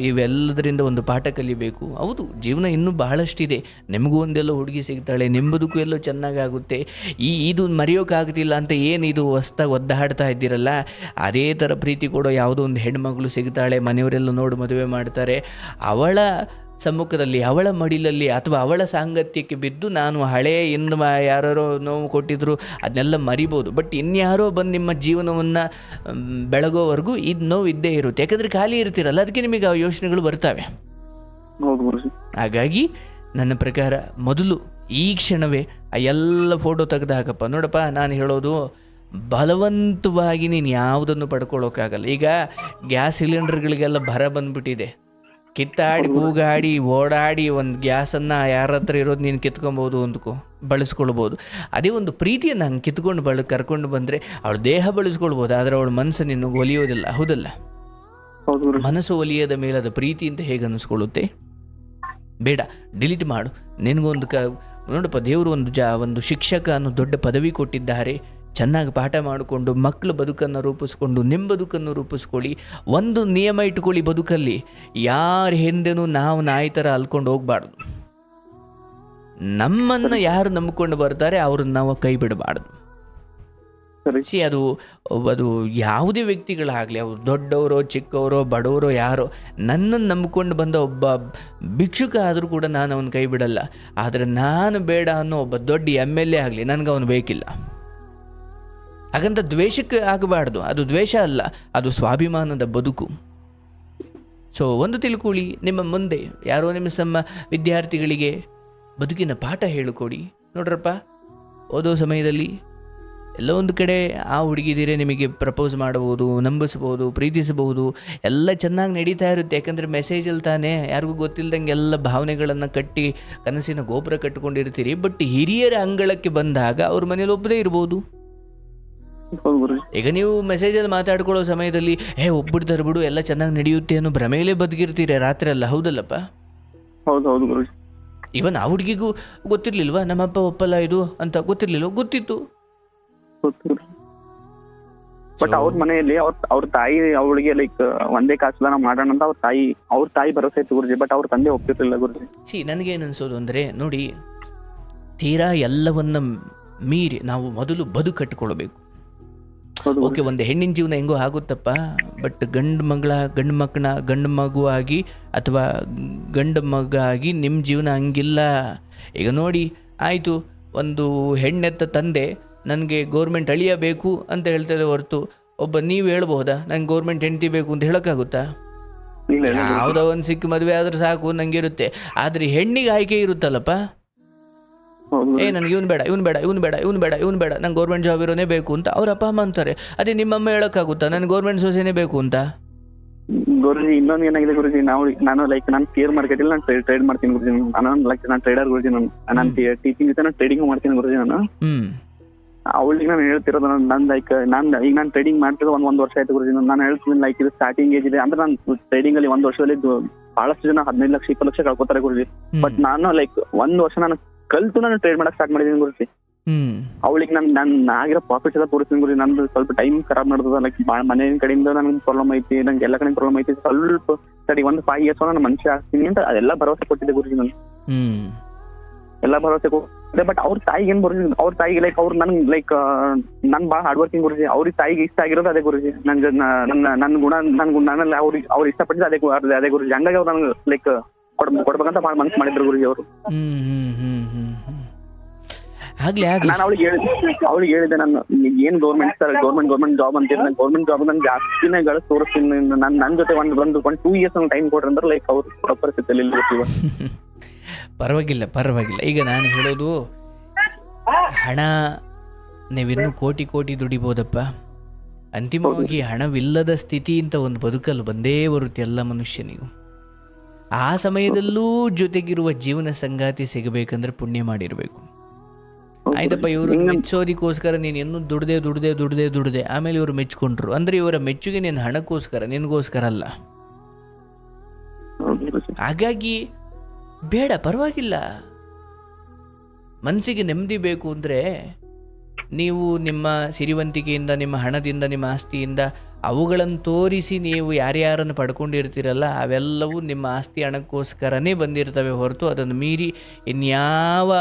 ಇವೆಲ್ಲದರಿಂದ ಒಂದು ಪಾಠ ಕಲಿಬೇಕು. ಹೌದು, ಜೀವನ ಇನ್ನೂ ಬಹಳಷ್ಟಿದೆ. ನಿಮಗೂ ಒಂದೆಲ್ಲ ಹುಡುಗಿ ಸಿಗ್ತಾಳೆ, ನಿಮ್ಮ ಬದುಕು ಎಲ್ಲೋ ಚೆನ್ನಾಗಾಗುತ್ತೆ. ಇದು ಮರೆಯೋಕ್ಕಾಗ್ತಿಲ್ಲ ಅಂತ ಏನು ಇದು ಹೊಸ್ದಾಗಿ ಒದ್ದಾಡ್ತಾ ಇದ್ದೀರಲ್ಲ, ಅದೇ ಥರ ಪ್ರೀತಿ ಕೊಡೋ ಯಾವುದೋ ಒಂದು ಹೆಣ್ಮಗಳು ಸಿಗ್ತಾಳೆ, ಮನೆಯವರೆಲ್ಲ ನೋಡಿ ಮದುವೆ ಮಾಡ್ತಾರೆ. ಅವಳ ಸಮ್ಮುಖದಲ್ಲಿ, ಅವಳ ಮಡಿಲಲ್ಲಿ ಅಥವಾ ಅವಳ ಸಾಂಗತ್ಯಕ್ಕೆ ಬಿದ್ದು ನಾನು ಹಳೇ ಯಾರೋ ನೋವು ಕೊಟ್ಟಿದ್ರು ಅದನ್ನೆಲ್ಲ ಮರಿಬೋದು. ಬಟ್ ಇನ್ಯಾರೋ ಬಂದು ನಿಮ್ಮ ಜೀವನವನ್ನು ಬೆಳಗೋವರೆಗೂ ಇದು ನೋವು ಇದ್ದೇ ಇರುತ್ತೆ. ಯಾಕಂದರೆ ಖಾಲಿ ಇರ್ತೀರಲ್ಲ, ಅದಕ್ಕೆ ನಿಮಗೆ ಆ ಯೋಚನೆಗಳು ಬರ್ತವೆ. ಹಾಗಾಗಿ ನನ್ನ ಪ್ರಕಾರ ಮೊದಲು ಈ ಕ್ಷಣವೇ ಆ ಎಲ್ಲ ಫೋಟೋ ತೆಗೆದಾಕಪ್ಪ. ನೋಡಪ್ಪ, ನಾನು ಹೇಳೋದು ಬಲವಂತವಾಗಿ ನೀನು ಯಾವುದನ್ನು ಪಡ್ಕೊಳ್ಳೋಕ್ಕಾಗಲ್ಲ. ಈಗ ಗ್ಯಾಸ್ ಸಿಲಿಂಡರ್ಗಳಿಗೆಲ್ಲ ಭರ ಬಂದುಬಿಟ್ಟಿದೆ. ಕಿತ್ತಾಡಿ ಕೂಗಾಡಿ ಓಡಾಡಿ ಒಂದು ಗ್ಯಾಸನ್ನು ಯಾರ ಹತ್ರ ಇರೋದು ನೀನು ಕಿತ್ಕೊಬೋದು, ಅಂದ್ಕೋ, ಬಳಸ್ಕೊಳ್ಬೋದು. ಅದೇ ಒಂದು ಪ್ರೀತಿಯನ್ನು ಹಂಗೆ ಕಿತ್ಕೊಂಡು ಕರ್ಕೊಂಡು ಬಂದರೆ ಅವಳ ದೇಹ ಬಳಸ್ಕೊಳ್ಬೋದು, ಆದರೆ ಅವಳ ಮನಸ್ಸು ನಿನಗೆ ಒಲಿಯೋದಿಲ್ಲ. ಹೌದಲ್ಲ? ಮನಸ್ಸು ಒಲಿಯದ ಮೇಲೆ ಅದು ಪ್ರೀತಿ ಅಂತ ಹೇಗೆ ಅನ್ನಿಸ್ಕೊಳ್ಳುತ್ತೆ? ಬೇಡ, ಡಿಲೀಟ್ ಮಾಡು. ನಿನಗೊಂದು ನೋಡಪ್ಪ, ದೇವರು ಒಂದು ಶಿಕ್ಷಕ ಅನ್ನೋ ದೊಡ್ಡ ಪದವಿ ಕೊಟ್ಟಿದ್ದಾರೆ. ಚೆನ್ನಾಗಿ ಪಾಠ ಮಾಡಿಕೊಂಡು ಮಕ್ಕಳು ಬದುಕನ್ನು ರೂಪಿಸ್ಕೊಂಡು ನಿಮ್ಮ ಬದುಕನ್ನು ರೂಪಿಸ್ಕೊಳ್ಳಿ. ಒಂದು ನಿಯಮ ಇಟ್ಕೊಳ್ಳಿ ಬದುಕಲ್ಲಿ, ಯಾರ ಹಿಂದೆನೂ ನಾವು ನಾಯಿ ಥರ ಅಲ್ಕೊಂಡು ಹೋಗಬಾರ್ದು. ನಮ್ಮನ್ನು ಯಾರು ನಂಬಿಕೊಂಡು ಬರ್ತಾರೆ ಅವ್ರನ್ನ ನಾವು ಕೈ ಬಿಡಬಾರ್ದು. ಅದು ಯಾವುದೇ ವ್ಯಕ್ತಿಗಳಾಗಲಿ, ಅವ್ರು ದೊಡ್ಡವರೋ ಚಿಕ್ಕವರೋ ಬಡವರೋ ಯಾರೋ, ನನ್ನನ್ನು ನಂಬಿಕೊಂಡು ಬಂದ ಒಬ್ಬ ಭಿಕ್ಷುಕ ಆದರೂ ಕೂಡ ನಾನು ಅವನ ಕೈ ಬಿಡಲ್ಲ. ಆದರೆ ನಾನು ಬೇಡ ಅನ್ನೋ ಒಬ್ಬ ದೊಡ್ಡ MLA ಆಗಲಿ, ನನಗೆ ಅವನು ಬೇಕಿಲ್ಲ. ಹಾಗಂತ ದ್ವೇಷಕ್ಕೆ ಆಗಬಾರ್ದು. ಅದು ದ್ವೇಷ ಅಲ್ಲ, ಅದು ಸ್ವಾಭಿಮಾನದ ಬದುಕು. ಸೊ ಒಂದು ತಿಳ್ಕೊಳ್ಳಿ, ನಿಮ್ಮ ಮುಂದೆ ಯಾರೋ ನಿಮ್ಮ ವಿದ್ಯಾರ್ಥಿಗಳಿಗೆ ಬದುಕಿನ ಪಾಠ ಹೇಳಿಕೊಡಿ. ನೋಡ್ರಪ್ಪ, ಓದೋ ಸಮಯದಲ್ಲಿ ಎಲ್ಲೋ ಒಂದು ಕಡೆ ಆ ಹುಡುಗಿದಿರೆ ನಿಮಗೆ ಪ್ರಪೋಸ್ ಮಾಡ್ಬೋದು, ನಂಬಿಸ್ಬೋದು, ಪ್ರೀತಿಸ್ಬೋದು, ಎಲ್ಲ ಚೆನ್ನಾಗಿ ನಡೀತಾ ಇರುತ್ತೆ. ಯಾಕಂದರೆ ಮೆಸೇಜಲ್ಲಿ ತಾನೇ ಯಾರಿಗೂ ಗೊತ್ತಿಲ್ಲದಂಗೆ ಎಲ್ಲ ಭಾವನೆಗಳನ್ನು ಕಟ್ಟಿ ಕನಸಿನ ಗೋಪುರ ಕಟ್ಕೊಂಡಿರ್ತೀರಿ. ಬಟ್ ಹಿರಿಯರ ಅಂಗಳಕ್ಕೆ ಬಂದಾಗ ಅವ್ರ ಮನೇಲಿ ಒಬ್ಬರೇ ಇರ್ಬೋದು. ಈಗ ನೀವು ಮೆಸೇಜಲ್ಲಿ ಮಾತಾಡ್ಕೊಳ್ಳೋ ಸಮಯದಲ್ಲಿ ಒಬ್ಬಿಡ್ತಾರೆ ಬಿಡು, ಎಲ್ಲ ಚೆನ್ನಾಗಿ ನಡೆಯುತ್ತೆ ಅನ್ನೋ ಭ್ರಮೆಯಲ್ಲೇ ಬದುಕಿರ್ತೀರ ರಾತ್ರಿ ಅಲ್ಲ. ಹೌದಲ್ಲಪ್ಪ? ಇವನ್ ಆ ಹುಡುಗಿಗೂ ಗೊತ್ತಿರ್ಲಿಲ್ವಾ ನಮ್ಮಪ್ಪ ಒಪ್ಪಲ್ಲ ಇದು ಅಂತ? ಗೊತ್ತಿರ್ಲಿಲ್ವ? ಗೊತ್ತಿತ್ತು. ಬಟ್ ಅವ್ರ ಮನೆಯಲ್ಲಿ ಅವ್ರ ತಾಯಿ ಅವಳಿಗೆ ಲೈಕ್ ಒಂದೇ ಕಾಸು ಮಾಡೋಣ ಅಂತ ಅವ್ರ ತಾಯಿ ಭರವಸೆ ಇತ್ತು ಗುರುಜಿ. ಬಟ್ ಅವ್ರ ತಂದೆ ಒಪ್ತಿರ್ಲಿಲ್ಲ ಗುರುಜಿ. ನನಗೇನು ಅನ್ಸೋದು ಅಂದರೆ, ನೋಡಿ, ತೀರಾ ಎಲ್ಲವನ್ನ ಮೀರಿ ನಾವು ಮೊದಲು ಬದುಕು ಕಟ್ಟಿಕೊಳ್ಬೇಕು. ಓಕೆ, ಒಂದು ಹೆಣ್ಣಿನ ಜೀವನ ಹೆಂಗೋ ಆಗುತ್ತಪ್ಪ, ಬಟ್ ಗಂಡು ಮಗುವಾಗಿ ಅಥವಾ ಗಂಡು ಮಗ ಆಗಿ ನಿಮ್ಮ ಜೀವನ ಹಂಗಿಲ್ಲ. ಈಗ ನೋಡಿ, ಆಯಿತು, ಒಂದು ಹೆಣ್ಣೆತ್ತ ತಂದೆ ನನಗೆ ಗೌರ್ಮೆಂಟ್ ಅಳಿಯಬೇಕು ಅಂತ ಹೇಳ್ತಾರೆ ಹೊರತು ನೀವು ಹೇಳ್ಬೋದಾ ನಂಗೆ ಗೌರ್ಮೆಂಟ್ ಹೆಂಡತಿ ಬೇಕು ಅಂತ ಹೇಳೋಕ್ಕಾಗುತ್ತಾ? ಯಾವುದೋ ಒಂದು ಸಿಕ್ಕಿ ಮದುವೆ ಆದ್ರೆ ಸಾಕು ನಂಗಿರುತ್ತೆ. ಆದರೆ ಹೆಣ್ಣಿಗೆ ಆಯ್ಕೆ ಇರುತ್ತಲ್ಲಪ್ಪ, ನನಗೆ ಇವನು ಬೇಡ, ನಂಗೆ ಗೌರ್ಮೆಂಟ್ ಜಾಬ್ ಇರೋನೇ ಬೇಕು ಅಂತ ಅವ್ರ ಅಪ್ಪ ಅಮ್ಮ ಅಂತಾರೆ. ಅದೇ ನಿಮ್ಮಮ್ಮ ಹೇಳೋಕ್ಕಾಗುತ್ತಾ ನನಗೆ ಗೌರ್ಮೆಂಟ್ ಸೊಸೆನೇ ಬೇಕು ಅಂತ? ಗುರುಜಿ, ಇನ್ನೊಂದು ಏನಾಗಿದೆ ಗುರುಜಿ, ನಾನು ಶೇರ್ ಮಾರ್ಕೆಟ್ ಅಲ್ಲಿ ನಾನು ಟ್ರೇಡ್ ಮಾಡ್ತೀನಿ ಗುರುಜಿ. ನಾನು ಟ್ರೇಡರ್ ಗುರುಜಿ. ನಾನು ಟೀಚಿಂಗ್ ಜೊತೆ ಟ್ರೇಡಿಂಗ್ ಮಾಡ್ತೀನಿ ಗುರುಜಿ. ನಾನು ಅವಳಿಗೆ ನಾನು ಹೇಳ್ತಿರೋದು ನಾನು ಲೈಕ್ ಈಗ ನಾನು ಟ್ರೇಡಿಂಗ್ ಮಾಡ್ತಿರೋದು ಒಂದ್ ವರ್ಷ ಆಯ್ತು ಗುರುಜಿ. ನಾನು ಹೇಳ್ತೀನಿ ಲೈಕ್ ಇದು ಸ್ಟಾರ್ಟಿಂಗ್ ಏಜ್ ಇದೆ ಅಂದ್ರೆ ನಾನು ಟ್ರೇಡಿಂಗ್ ಅಲ್ಲಿ 1 ವರ್ಷದಲ್ಲಿ ಬಹಳಷ್ಟು ಜನ 15 ಲಕ್ಷ 20 ಲಕ್ಷ ಕಳ್ಕೊತಾರೆ ಗುರುಜಿ. ಬಟ್ ನಾನು ಲೈಕ್ 1 ವರ್ಷ ನಾನು ಕಲ್ತು ನಾನು ಟ್ರೇಡ್ ಮಾಡಕ್ ಸ್ಟಾರ್ಟ್ ಮಾಡಿದೀನಿ ಗುರುಜಿ. ಅವಳಿಗೆ ನಾನು ಆಗಿರೋ ಪ್ರಾಫಿಟ್ಸ್ ಎಲ್ಲ ತೋರಿಸ್ತೀನಿ ಗುರುಜಿ. ನಂದು ಸ್ವಲ್ಪ ಟೈಮ್ ಖರಾಬ್ ನಡೆದ ಲೈಕ್ ಮನೆಯ ಕಡೆಯಿಂದ ನನ್ಗೆ ಪ್ರಾಬ್ಲಮ್ ಐತಿ, ನಂಗೆ ಎಲ್ಲ ಕಡೆ ಪ್ರಾಬ್ಲಮ್ ಐತಿ. ಸ್ವಲ್ಪ ಸರಿ 5 years ನಾನು ಮನುಷ್ಯ ಆಗ್ತೀನಿ ಅಂತ ಅದೆಲ್ಲ ಭರವಸೆ ಕೊಟ್ಟಿದ್ದೆ ಗುರುಜಿ. ನಾನು ಎಲ್ಲ ಭರವಸೆ ಕೊಟ್ಟಿದ್ದೆ. ಬಟ್ ಅವ್ರ ತಾಯಿಗೆ ಏನ್ ಗುರುಜಿ, ಅವ್ರ ತಾಯಿಗೆ ಲೈಕ್ ಅವ್ರು ನನ್ ಲೈಕ್ ನನ್ ಬಾಳ ಹಾರ್ಡ್ ವರ್ಕಿಂಗ್ ಗುರುಜಿ. ಅವ್ರ ತಾಯಿಗೆ ಇಷ್ಟ ಆಗಿರೋದು ಅದೇ ಗುರುಜಿ. ನನ್ನ ಗುಣ ನನ್ನಲ್ಲಿ ಅವ್ರು ಇಷ್ಟಪಟ್ಟಿದ್ದು ಅದೇ ಗುರುಜಿ. ಹಂಗಾಗಿ ಅವ್ರು ನನ್ಗೆ ಲೈಕ್ ಕೊಡ್ಬೇಕಂತ ಭಾಳ ಮನ್ಸು ಮಾಡಿದ್ರು ಗುರುಜಿ ಅವರು. ನಾನು ಅವಳಿಗೆ ಹೇಳಿದೆ ನಾನು ಏನ್ ಗೌರ್ಮೆಂಟ್ ಜಾಬ್ ಅಂತೀರಿ, ನಾನು ಗೌರ್ಮೆಂಟ್ ಜಾಬ್ ನನ್ಗೆ ಜಾಸ್ತಿನೇ ಗಳಿಸ್ ತೋರಿಸ್ತೀನಿ. ನನ್ನ ಜೊತೆ ಒಂದು 2 years ಟೈಮ್ ಕೊಡ್ರಿ ಅಂದ್ರೆ ಲೈಕ್ ಅವ್ರು ಕೊಡೋ ಪರಿಸ್ಥಿತಿಯಲ್ಲಿ ಇಲ್ಲ. ಪರವಾಗಿಲ್ಲ. ಈಗ ನಾನು ಹೇಳೋದು, ಹಣ ನೀವಿನ್ನೂ ಕೋಟಿ ದುಡಿಬೋದಪ್ಪ, ಅಂತಿಮವಾಗಿ ಹಣವಿಲ್ಲದ ಸ್ಥಿತಿ ಅಂತ ಒಂದು ಬದುಕಲು ಬಂದೇ ಬರುತ್ತೆ ಎಲ್ಲ ಮನುಷ್ಯನಿಗೂ. ಆ ಸಮಯದಲ್ಲೂ ಜೊತೆಗಿರುವ ಜೀವನ ಸಂಗಾತಿ ಸಿಗಬೇಕಂದ್ರೆ ಪುಣ್ಯ ಮಾಡಿರಬೇಕು. ಆಯ್ತಪ್ಪ, ಇವರು ಮೆಚ್ಚೋದಕ್ಕೋಸ್ಕರ ನೀನು ಇನ್ನೂ ದುಡ್ದೆ ಆಮೇಲೆ ಇವರು ಮೆಚ್ಕೊಂಡ್ರು ಅಂದ್ರೆ ಇವರ ಮೆಚ್ಚುಗೆ ನೀನು ಹಣಕ್ಕೋಸ್ಕರ, ನಿನಗೋಸ್ಕರ ಅಲ್ಲ. ಹಾಗಾಗಿ ಬೇಡ, ಪರವಾಗಿಲ್ಲ. ಮನಸ್ಸಿಗೆ ನೆಮ್ಮದಿ ಬೇಕು ಅಂದರೆ ನೀವು ನಿಮ್ಮ ಸಿರಿವಂತಿಕೆಯಿಂದ, ನಿಮ್ಮ ಹಣದಿಂದ, ನಿಮ್ಮ ಆಸ್ತಿಯಿಂದ ಅವುಗಳನ್ನು ತೋರಿಸಿ ನೀವು ಯಾರ್ಯಾರನ್ನು ಪಡ್ಕೊಂಡಿರ್ತೀರಲ್ಲ ಅವೆಲ್ಲವೂ ನಿಮ್ಮ ಆಸ್ತಿ ಹಣಕ್ಕೋಸ್ಕರನೇ ಬಂದಿರ್ತವೆ ಹೊರತು ಅದನ್ನು ಮೀರಿ ಇನ್ಯಾವ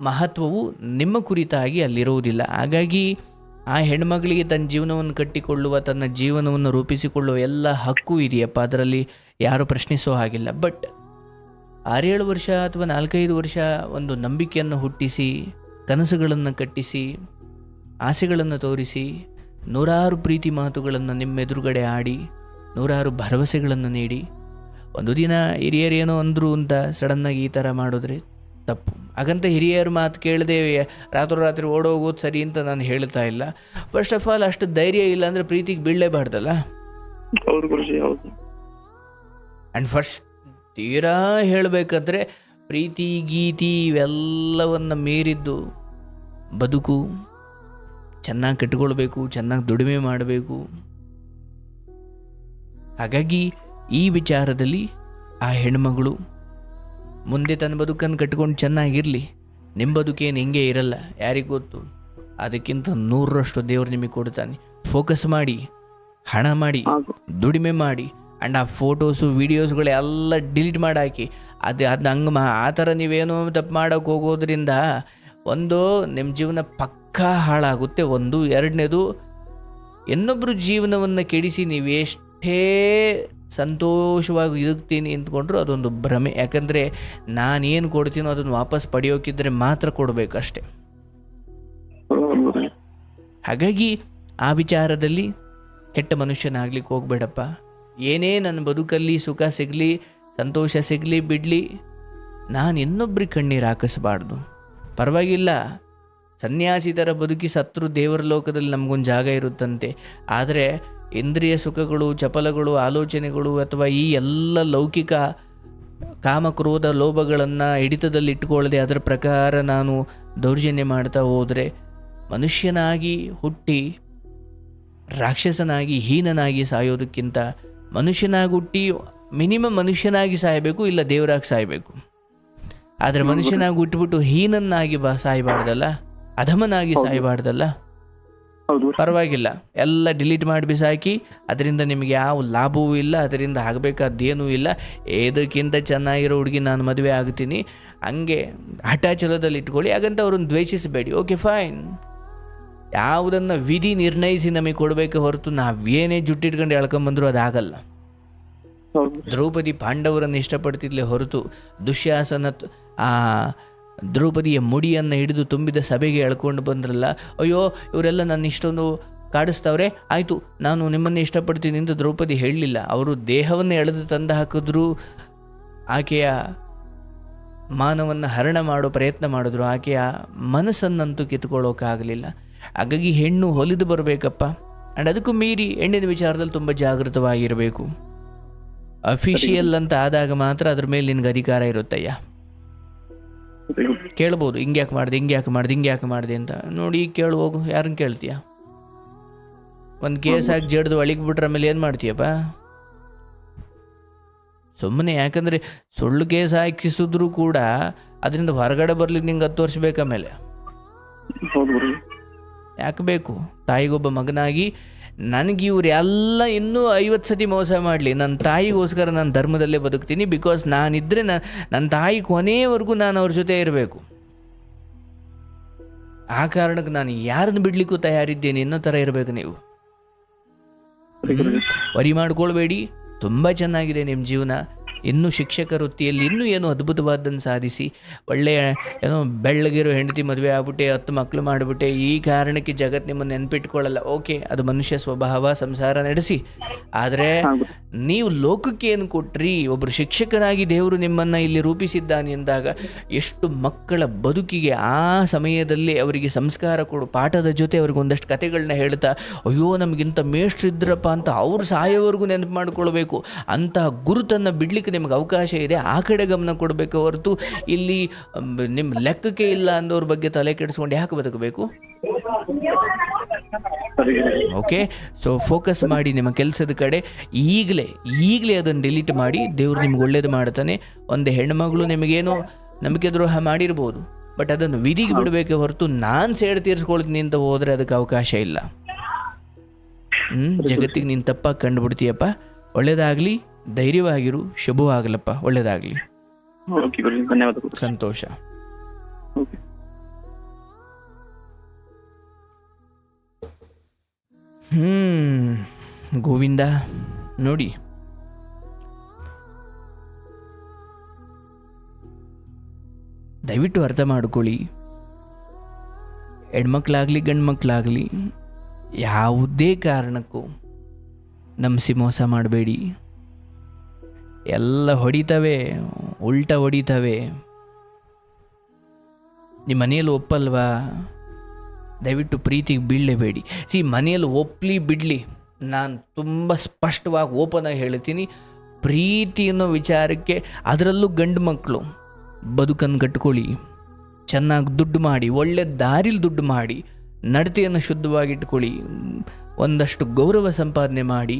ಮಹತ್ವವು ನಿಮ್ಮ ಕುರಿತಾಗಿ ಅಲ್ಲಿರುವುದಿಲ್ಲ. ಹಾಗಾಗಿ ಆ ಹೆಣ್ಮಗಳಿಗೆ ತನ್ನ ಜೀವನವನ್ನು ಕಟ್ಟಿಕೊಳ್ಳುವ, ತನ್ನ ಜೀವನವನ್ನು ರೂಪಿಸಿಕೊಳ್ಳುವ ಎಲ್ಲ ಹಕ್ಕು ಇದೆಯಪ್ಪ, ಅದರಲ್ಲಿ ಯಾರೂ ಪ್ರಶ್ನಿಸೋ ಹಾಗಿಲ್ಲ. ಬಟ್ 6-7 ವರ್ಷ ಅಥವಾ 4-5 ವರ್ಷ ಒಂದು ನಂಬಿಕೆಯನ್ನು ಹುಟ್ಟಿಸಿ, ಕನಸುಗಳನ್ನು ಕಟ್ಟಿಸಿ, ಆಸೆಗಳನ್ನು ತೋರಿಸಿ, 100 ಪ್ರೀತಿ ಮಾತುಗಳನ್ನು ನಿಮ್ಮೆದುರುಗಡೆ ಆಡಿ, 100 ಭರವಸೆಗಳನ್ನು ನೀಡಿ, ಒಂದು ದಿನ ಹಿರಿಯರೇನೋ ಅಂದರು ಅಂತ ಸಡನ್ನಾಗಿ ಈ ಥರ ಮಾಡಿದ್ರೆ ತಪ್ಪು. ಹಾಗಂತ ಹಿರಿಯರ ಮಾತು ಕೇಳದೆ ರಾತ್ರೋರಾತ್ರಿ ಓಡೋಗೋದು ಸರಿ ಅಂತ ನಾನು ಹೇಳ್ತಾ ಇಲ್ಲ. ಫಸ್ಟ್ ಆಫ್ ಆಲ್ ಅಷ್ಟು ಧೈರ್ಯ ಇಲ್ಲ ಅಂದರೆ ಪ್ರೀತಿಗೆ ಬೀಳಲೇಬಾರ್ದಲ್ಲ. ಆ್ಯಂಡ್ ಫಸ್ಟ್ ತೀರಾ ಹೇಳಬೇಕಂದ್ರೆ ಪ್ರೀತಿ ಗೀತಿ ಇವೆಲ್ಲವನ್ನು ಮೀರಿದ್ದು ಬದುಕು. ಚೆನ್ನಾಗಿ ಕಟ್ಕೊಳ್ಬೇಕು, ಚೆನ್ನಾಗಿ ದುಡಿಮೆ ಮಾಡಬೇಕು. ಹಾಗಾಗಿ ಈ ವಿಚಾರದಲ್ಲಿ ಆ ಹೆಣ್ಮಗಳು ಮುಂದೆ ತನ್ನ ಬದುಕನ್ನು ಕಟ್ಕೊಂಡು ಚೆನ್ನಾಗಿರಲಿ. ನಿಮ್ಮ ಬದುಕೇನು ಹಿಂಗೆ ಇರಲ್ಲ, ಯಾರಿಗೆ ಗೊತ್ತು. ಅದಕ್ಕಿಂತ 100ರಷ್ಟು ದೇವರು ನಿಮಗೆ ಕೊಡ್ತಾನೆ. ಫೋಕಸ್ ಮಾಡಿ, ಹಣ ಮಾಡಿ, ದುಡಿಮೆ ಮಾಡಿ. ಆ್ಯಂಡ್ ಆ ಫೋಟೋಸು ವೀಡಿಯೋಸ್ಗಳೆಲ್ಲ ಡಿಲೀಟ್ ಮಾಡಾಕಿ. ಅದು ಹಂಗೆ ಆ ಥರ ನೀವೇನೋ ತಪ್ಪು ಮಾಡೋಕ್ಕೆ ಹೋಗೋದ್ರಿಂದ ಒಂದು ನಿಮ್ಮ ಜೀವನ ಪಕ್ಕಾ ಹಾಳಾಗುತ್ತೆ. ಒಂದು, ಎರಡನೇದು ಇನ್ನೊಬ್ಬರು ಜೀವನವನ್ನು ಕೆಡಿಸಿ ನೀವು ಎಷ್ಟೇ ಸಂತೋಷವಾಗಿ ಇರುತ್ತೀನಿ ಅಂದ್ಕೊಂಡ್ರು ಅದೊಂದು ಭ್ರಮೆ. ಯಾಕಂದರೆ ನಾನೇನು ಕೊಡ್ತೀನೋ ಅದನ್ನು ವಾಪಸ್ ಪಡೆಯೋಕ್ಕಿದ್ರೆ ಮಾತ್ರ ಕೊಡಬೇಕಷ್ಟೆ. ಹಾಗಾಗಿ ಆ ವಿಚಾರದಲ್ಲಿ ಕೆಟ್ಟ ಮನುಷ್ಯನಾಗ್ಲಿಕ್ಕೆ ಹೋಗ್ಬೇಡಪ್ಪ. ಏನೇ ನನ್ನ ಬದುಕಲ್ಲಿ ಸುಖ ಸಿಗಲಿ, ಸಂತೋಷ ಸಿಗಲಿ, ಬಿಡಲಿ, ನಾನು ಇನ್ನೊಬ್ರಿಗೆ ಕಣ್ಣೀರು ಹಾಕಿಸ್ಬಾರ್ದು. ಪರವಾಗಿಲ್ಲ, ಸನ್ಯಾಸಿ ಥರ ಬದುಕಿ ಸತ್ರು ದೇವರ ಲೋಕದಲ್ಲಿ ನಮಗೊಂದು ಜಾಗ ಇರುತ್ತಂತೆ. ಆದರೆ ಇಂದ್ರಿಯ ಸುಖಗಳು, ಚಪಲಗಳು, ಆಲೋಚನೆಗಳು ಅಥವಾ ಈ ಎಲ್ಲ ಲೌಕಿಕ ಕಾಮಕ್ರೋಧ ಲೋಭಗಳನ್ನು ಹಿಡಿತದಲ್ಲಿ ಇಟ್ಕೊಳ್ಳದೆ ಅದರ ಪ್ರಕಾರ ನಾನು ದೌರ್ಜನ್ಯ ಮಾಡ್ತಾ ಹೋದರೆ ಮನುಷ್ಯನಾಗಿ ಹುಟ್ಟಿ ರಾಕ್ಷಸನಾಗಿ ಹೀನನಾಗಿ ಸಾಯೋದಕ್ಕಿಂತ ಮನುಷ್ಯನಾಗಿ ಹುಟ್ಟಿ ಮಿನಿಮಮ್ ಮನುಷ್ಯನಾಗಿ ಸಾಯಬೇಕು, ಇಲ್ಲ ದೇವರಾಗಿ ಸಾಯಬೇಕು. ಆದರೆ ಮನುಷ್ಯನಾಗಿ ಹುಟ್ಟುಬಿಟ್ಟು ಹೀನನ್ನಾಗಿ ಸಾಯಬಾರ್ದಲ್ಲ, ಅಧಮನಾಗಿ ಸಾಯಬಾರ್ದಲ್ಲ. ಪರವಾಗಿಲ್ಲ, ಎಲ್ಲ ಡಿಲೀಟ್ ಮಾಡಿ ಬಿಸಾಕಿ. ಅದರಿಂದ ನಿಮಗೆ ಯಾವ ಲಾಭವೂ ಇಲ್ಲ, ಅದರಿಂದ ಆಗಬೇಕಾದ್ದೇನೂ ಇಲ್ಲ. ಇದಕ್ಕಿಂತ ಚೆನ್ನಾಗಿರೋ ಹುಡುಗಿ ನಾನು ಮದುವೆ ಆಗ್ತೀನಿ ಹಂಗೆ ಹಠಾಚಲದಲ್ಲಿ ಇಟ್ಕೊಳ್ಳಿ. ಹಾಗಂತ ಅವ್ರನ್ನ ದ್ವೇಷಿಸಬೇಡಿ. ಓಕೆ ಫೈನ್, ಯಾವುದನ್ನು ವಿಧಿ ನಿರ್ಣಯಿಸಿ ನಮಗೆ ಕೊಡಬೇಕು ಹೊರತು ನಾವೇನೇ ಜುಟ್ಟಿಟ್ಕೊಂಡು ಎಳ್ಕೊಂಬಂದ್ರು ಅದಾಗಲ್ಲ. ದ್ರೌಪದಿ ಪಾಂಡವರನ್ನು ಇಷ್ಟಪಡ್ತಿದ್ಲೆ ಹೊರತು ದುಶ್ಯಾಸನ ಆ ದ್ರೌಪದಿಯ ಮುಡಿಯನ್ನು ಹಿಡಿದು ತುಂಬಿದ ಸಭೆಗೆ ಎಳ್ಕೊಂಡು ಬಂದ್ರಲ್ಲ, ಅಯ್ಯೋ ಇವರೆಲ್ಲ ನನ್ನ ಇಷ್ಟೊಂದು ಕಾಡಿಸ್ತವ್ರೆ, ಆಯಿತು ನಾನು ನಿಮ್ಮನ್ನೇ ಇಷ್ಟಪಡ್ತೀನಿ ಅಂತ ದ್ರೌಪದಿ ಹೇಳಲಿಲ್ಲ. ಅವರು ದೇಹವನ್ನು ಎಳೆದು ತಂದು ಹಾಕಿದ್ರು, ಆಕೆಯ ಮಾನವನ್ನು ಹರಣ ಮಾಡೋ ಪ್ರಯತ್ನ ಮಾಡಿದ್ರು, ಆಕೆಯ ಮನಸ್ಸನ್ನಂತೂ ಕಿತ್ಕೊಳ್ಳೋಕ್ಕಾಗಲಿಲ್ಲ. ಹಾಗಾಗಿ ಹೆಣ್ಣು ಹೊಲಿದು ಬರಬೇಕಪ್ಪ. ಆ್ಯಂಡ್ ಅದಕ್ಕೂ ಮೀರಿ ಹೆಣ್ಣಿನ ವಿಚಾರದಲ್ಲಿ ತುಂಬ ಜಾಗೃತವಾಗಿರಬೇಕು. ಅಫಿಷಿಯಲ್ ಅಂತ ಆದಾಗ ಮಾತ್ರ ಅದ್ರ ಮೇಲೆ ನಿನಗೆ ಅಧಿಕಾರ ಇರುತ್ತಯ್ಯ. ಕೇಳ್ಬೋದು, ಹಿಂಗೆ ಯಾಕೆ ಮಾಡಿದೆ, ಹಿಂಗೆ ಯಾಕೆ ಮಾಡಿದೆ, ಹಿಂಗೆ ಯಾಕೆ ಮಾಡಿದೆ ಅಂತ. ನೋಡಿ ಈಗ ಕೇಳು ಹೋಗು, ಯಾರನ್ನ ಕೇಳ್ತೀಯ? ಒಂದು ಕೇಸ್ ಹಾಕಿ ಜಡ್ದು ಒಳಗೆ ಬಿಟ್ರೆ ಆಮೇಲೆ ಏನು ಮಾಡ್ತೀಯಪ್ಪ? ಸುಮ್ಮನೆ ಯಾಕಂದರೆ ಸುಳ್ಳು ಕೇಸ್ ಹಾಕಿಸಿದ್ರು ಕೂಡ ಅದರಿಂದ ಹೊರಗಡೆ ಬರ್ಲಿಕ್ಕೆ ನಿಂಗೆ 10 ವರ್ಷ ಬೇಕಾಮೇಲೆ ಯಾಕೆ ಬೇಕು? ತಾಯಿಗೊಬ್ಬ ಮಗನಾಗಿ ನನಗೆ ಇವ್ರು ಎಲ್ಲ ಇನ್ನೂ 50 ಸತಿ ಮೋಸ ಮಾಡಲಿ, ನನ್ನ ತಾಯಿಗೋಸ್ಕರ ನಾನು ಧರ್ಮದಲ್ಲೇ ಬದುಕ್ತೀನಿ. ಬಿಕಾಸ್ ನಾನಿದ್ದರೆ ನನ್ನ ತಾಯಿ ಕೊನೆಯವರೆಗೂ ನಾನು ಅವ್ರ ಜೊತೆ ಇರಬೇಕು. ಆ ಕಾರಣಕ್ಕೆ ನಾನು ಯಾರನ್ನು ಬಿಡಲಿಕ್ಕೂ ತಯಾರಿದ್ದೇನೆ ಅನ್ನೋ ಥರ ಇರಬೇಕು ನೀವು. ವರಿ ಮಾಡ್ಕೊಳ್ಬೇಡಿ, ತುಂಬ ಚೆನ್ನಾಗಿದೆ ನಿಮ್ಮ ಜೀವನ. ಇನ್ನೂ ಶಿಕ್ಷಕ ವೃತ್ತಿಯಲ್ಲಿ ಇನ್ನೂ ಏನೋ ಅದ್ಭುತವಾದ್ದನ್ನು ಸಾಧಿಸಿ, ಒಳ್ಳೆಯ ಏನೋ ಬೆಳ್ಳಗಿರೋ ಹೆಂಡತಿ ಮದುವೆ ಆಗ್ಬಿಟ್ಟೆ, 10 ಮಕ್ಕಳು ಮಾಡಿಬಿಟ್ಟೆ, ಈ ಕಾರಣಕ್ಕೆ ಜಗತ್ತು ನಿಮ್ಮನ್ನು ನೆನಪಿಟ್ಕೊಳ್ಳಲ್ಲ. ಓಕೆ, ಅದು ಮನುಷ್ಯ ಸ್ವಭಾವ, ಸಂಸಾರ ನಡೆಸಿ. ಆದರೆ ನೀವು ಲೋಕಕ್ಕೆ ಏನು ಕೊಟ್ರಿ? ಒಬ್ಬರು ಶಿಕ್ಷಕನಾಗಿ ದೇವರು ನಿಮ್ಮನ್ನು ಇಲ್ಲಿ ರೂಪಿಸಿದ್ದಾನೆ ಎಂದಾಗ ಎಷ್ಟು ಮಕ್ಕಳ ಬದುಕಿಗೆ ಆ ಸಮಯದಲ್ಲಿ ಅವರಿಗೆ ಸಂಸ್ಕಾರ ಕೊಡು, ಪಾಠದ ಜೊತೆ ಅವ್ರಿಗೆ ಒಂದಷ್ಟು ಕತೆಗಳನ್ನ ಹೇಳ್ತಾ, ಅಯ್ಯೋ ನಮಗಿಂತ ಮೇಷ್ಟ್ರಿದ್ರಪ್ಪ ಅಂತ ಅವ್ರು ಸಾಯೋವರೆಗೂ ನೆನಪು ಮಾಡ್ಕೊಳ್ಬೇಕು. ಅಂತಹ ಗುರುತನ್ನು ಬಿಡ್ಲಿಕ್ಕೆ ನಿಮ್ಗೆ ಅವಕಾಶ ಇದೆ, ಆ ಕಡೆ ಗಮನ ಕೊಡಬೇಕು ಹೊರತು ಇಲ್ಲಿ ನಿಮ್ಮ ಲೆಕ್ಕಕ್ಕೆ ಇಲ್ಲ ಅಂದವ್ರ ಬಗ್ಗೆ ತಲೆ ಕೆಡಿಸ್ಕೊಂಡು ಯಾಕೆ ಬದುಕಬೇಕು? ಓಕೆ, ಸೊ ಫೋಕಸ್ ಮಾಡಿ ನಿಮ್ಮ ಕೆಲಸದ ಕಡೆ. ಈಗಲೇ ಅದನ್ನು ಡಿಲೀಟ್ ಮಾಡಿ. ದೇವ್ರು ನಿಮ್ಗೆ ಒಳ್ಳೇದು ಮಾಡ್ತಾನೆ. ಒಂದು ಹೆಣ್ಮಗಳು ನಿಮಗೇನೋ ನಂಬಿಕೆ ದ್ರೋಹ ಮಾಡಿರ್ಬೋದು, ಬಟ್ ಅದನ್ನು ವಿಧಿಗೆ ಬಿಡಬೇಕೆ ಹೊರತು ನಾನು ಸೇಡು ತೀರಿಸ್ಕೊಳ್ತೀನಿ ಅಂತ ಹೋದರೆ ಅದಕ್ಕೆ ಅವಕಾಶ ಇಲ್ಲ. ಜಗತ್ತಿಗೆ ನೀನು ತಪ್ಪಾಗಿ ಕಂಡುಬಿಡ್ತೀಯಪ್ಪ. ಒಳ್ಳೇದಾಗಲಿ, ಧೈರ್ಯವಾಗಿರು, ಶುಭವಾಗಲಪ್ಪ, ಒಳ್ಳೇದಾಗಲಿ. ಸಂತೋಷ. ಗೋವಿಂದ, ನೋಡಿ ದಯವಿಟ್ಟು ಅರ್ಥ ಮಾಡ್ಕೊಳ್ಳಿ. ಹೆಣ್ಮಕ್ಳಾಗಲಿ ಗಂಡು ಮಕ್ಕಳಾಗಲಿ ಯಾವುದೇ ಕಾರಣಕ್ಕೂ ನಂಬಿಸಿ ಮೋಸ ಮಾಡಬೇಡಿ. ಎಲ್ಲ ಹೊಡಿತವೆ, ಉಲ್ಟಾ ಹೊಡಿತವೆ. ನಿಮ್ಮ ಮನೆಯಲ್ಲಿ ಒಪ್ಪಲ್ವಾ? ದಯವಿಟ್ಟು ಪ್ರೀತಿಗೆ ಬೀಳಲೇಬೇಡಿ. ಮನೆಯಲ್ಲಿ ಒಪ್ಪಲಿ ಬಿಡಲಿ, ನಾನು ತುಂಬ ಸ್ಪಷ್ಟವಾಗಿ ಓಪನಾಗಿ ಹೇಳ್ತೀನಿ, ಪ್ರೀತಿ ಅನ್ನೋ ವಿಚಾರಕ್ಕೆ, ಅದರಲ್ಲೂ ಗಂಡು ಮಕ್ಕಳು ಬದುಕನ್ನು ಕಟ್ಕೊಳ್ಳಿ, ಚೆನ್ನಾಗಿ ದುಡ್ಡು ಮಾಡಿ, ಒಳ್ಳೆ ದಾರಿಲಿ ದುಡ್ಡು ಮಾಡಿ, ನಡತೆಯನ್ನು ಶುದ್ಧವಾಗಿಟ್ಕೊಳ್ಳಿ, ಒಂದಷ್ಟು ಗೌರವ ಸಂಪಾದನೆ ಮಾಡಿ,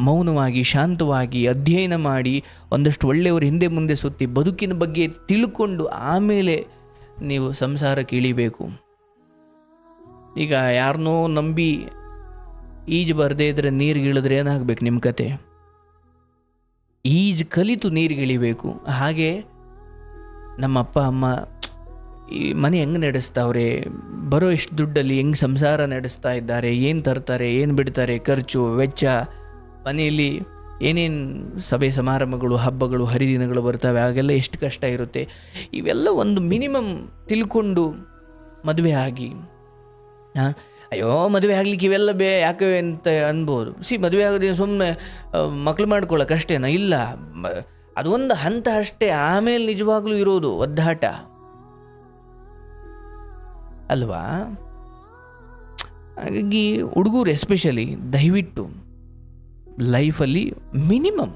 ಮೌನವಾಗಿ ಶಾಂತವಾಗಿ ಅಧ್ಯಯನ ಮಾಡಿ, ಒಂದಷ್ಟು ಒಳ್ಳೆಯವರು ಹಿಂದೆ ಮುಂದೆ ಸುತ್ತಿ ಬದುಕಿನ ಬಗ್ಗೆ ತಿಳ್ಕೊಂಡು ಆಮೇಲೆ ನೀವು ಸಂಸಾರಕ್ಕೆ ಇಳಿಬೇಕು. ಈಗ ಯಾರನ್ನೋ ನಂಬಿ ಈಜು ಬರದೇ ಇದ್ರೆ ನೀರಿಗೆ ಇಳಿದ್ರೆ ಏನಾಗಬೇಕು ನಿಮ್ಮ ಕತೆ? ಈಜು ಕಲಿತು ನೀರಿಗೆ ಇಳಿಬೇಕು. ಹಾಗೆ ನಮ್ಮ ಅಪ್ಪ ಅಮ್ಮ ಈ ಮನೆ ಹೆಂಗೆ ನಡೆಸ್ತಾವ್ರೆ, ಬರೋ ಇಷ್ಟು ದುಡ್ಡಲ್ಲಿ ಹೆಂಗೆ ಸಂಸಾರ ನಡೆಸ್ತಾ ಇದ್ದಾರೆ, ಏನು ತರ್ತಾರೆ, ಏನು ಬಿಡ್ತಾರೆ, ಖರ್ಚು ವೆಚ್ಚ, ಮನೆಯಲ್ಲಿ ಏನೇನು ಸಭೆ ಸಮಾರಂಭಗಳು, ಹಬ್ಬಗಳು, ಹರಿದಿನಗಳು ಬರ್ತವೆ, ಆಗೆಲ್ಲ ಎಷ್ಟು ಕಷ್ಟ ಇರುತ್ತೆ. ಇವೆಲ್ಲ ಒಂದು ಮಿನಿಮಮ್ ತಿಳ್ಕೊಂಡು ಮದುವೆ ಆಗಿ. ಅಯ್ಯೋ ಮದುವೆ ಆಗ್ಲಿಕ್ಕೆ ಇವೆಲ್ಲ ಯಾಕೆ ಅಂತ ಅನ್ಬೋದು. ಮದುವೆ ಆಗೋದೇನು ಸುಮ್ಮನೆ ಮಕ್ಕಳು ಮಾಡ್ಕೊಳ್ಳೋಕ್ಕಷ್ಟೇನಾ? ಇಲ್ಲ, ಅದೊಂದು ಹಂತ ಅಷ್ಟೇ. ಆಮೇಲೆ ನಿಜವಾಗ್ಲೂ ಇರೋದು ಒದ್ದಾಟ ಅಲ್ವಾ? ಹಾಗಾಗಿ ಹುಡುಗರು ಎಸ್ಪೆಷಲಿ ದಯವಿಟ್ಟು ಲೈಫಲ್ಲಿ ಮಿನಿಮಮ್,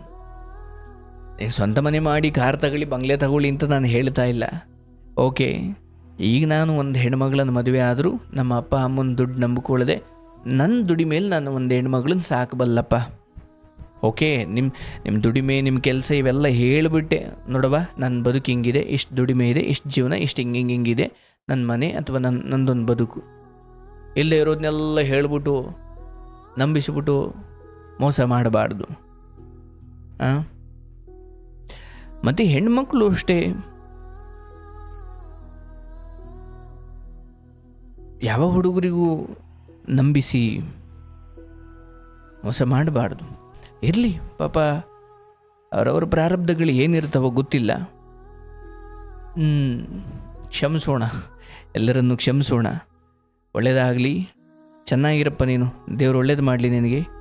ಸ್ವಂತ ಮನೆ ಮಾಡಿ ಕಾರ್ ತಗೊಳ್ಳಿ, ಬಂಗ್ಲೆ ತಗೊಳ್ಳಿ ಅಂತ ನಾನು ಹೇಳ್ತಾ ಇಲ್ಲ. ಓಕೆ, ಈಗ ನಾನು ಒಂದು ಹೆಣ್ಮಗಳನ್ನ ಮದುವೆ ಆದರೂ ನಮ್ಮ ಅಪ್ಪ ಅಮ್ಮನ ದುಡ್ಡು ನಂಬಿಕೊಳ್ಳದೆ ನನ್ನ ದುಡಿಮೇಲೆ ನಾನು ಒಂದು ಹೆಣ್ಮಗಳನ್ನ ಸಾಕಬಲ್ಲಪ್ಪ. ಓಕೆ, ನಿಮ್ಮ ದುಡಿಮೆ, ನಿಮ್ಮ ಕೆಲಸ ಇವೆಲ್ಲ ಹೇಳಿಬಿಟ್ಟೆ, ನೋಡವ ನನ್ನ ಬದುಕು ಹಿಂಗಿದೆ, ಇಷ್ಟು ದುಡಿಮೆ ಇದೆ, ಇಷ್ಟು ಜೀವನ, ಇಷ್ಟು ಹಿಂಗಿದೆ ನನ್ನ ಮನೆ ಅಥವಾ ನಂದೊಂದು ಬದುಕು. ಇಲ್ಲೇ ಇರೋದನ್ನೆಲ್ಲ ಹೇಳ್ಬಿಟ್ಟು ನಂಬಿಸ್ಬಿಟ್ಟು ಮೋಸ ಮಾಡಬಾರ್ದು. ಮತ್ತು ಹೆಣ್ಮಕ್ಳು ಅಷ್ಟೇ, ಯಾವ ಹುಡುಗರಿಗೂ ನಂಬಿಸಿ ಮೋಸ ಮಾಡಬಾರ್ದು. ಇರಲಿ ಪಾಪ, ಅವರವ್ರ ಪ್ರಾರಬ್ಧಗಳು ಏನಿರ್ತಾವೋ ಗೊತ್ತಿಲ್ಲ. ಕ್ಷಮಿಸೋಣ, ಎಲ್ಲರನ್ನೂ ಕ್ಷಮಿಸೋಣ. ಒಳ್ಳೆಯದಾಗಲಿ, ಚೆನ್ನಾಗಿರಪ್ಪ ನೀನು, ದೇವರು ಒಳ್ಳೇದು ಮಾಡಲಿ ನಿನಗೆ.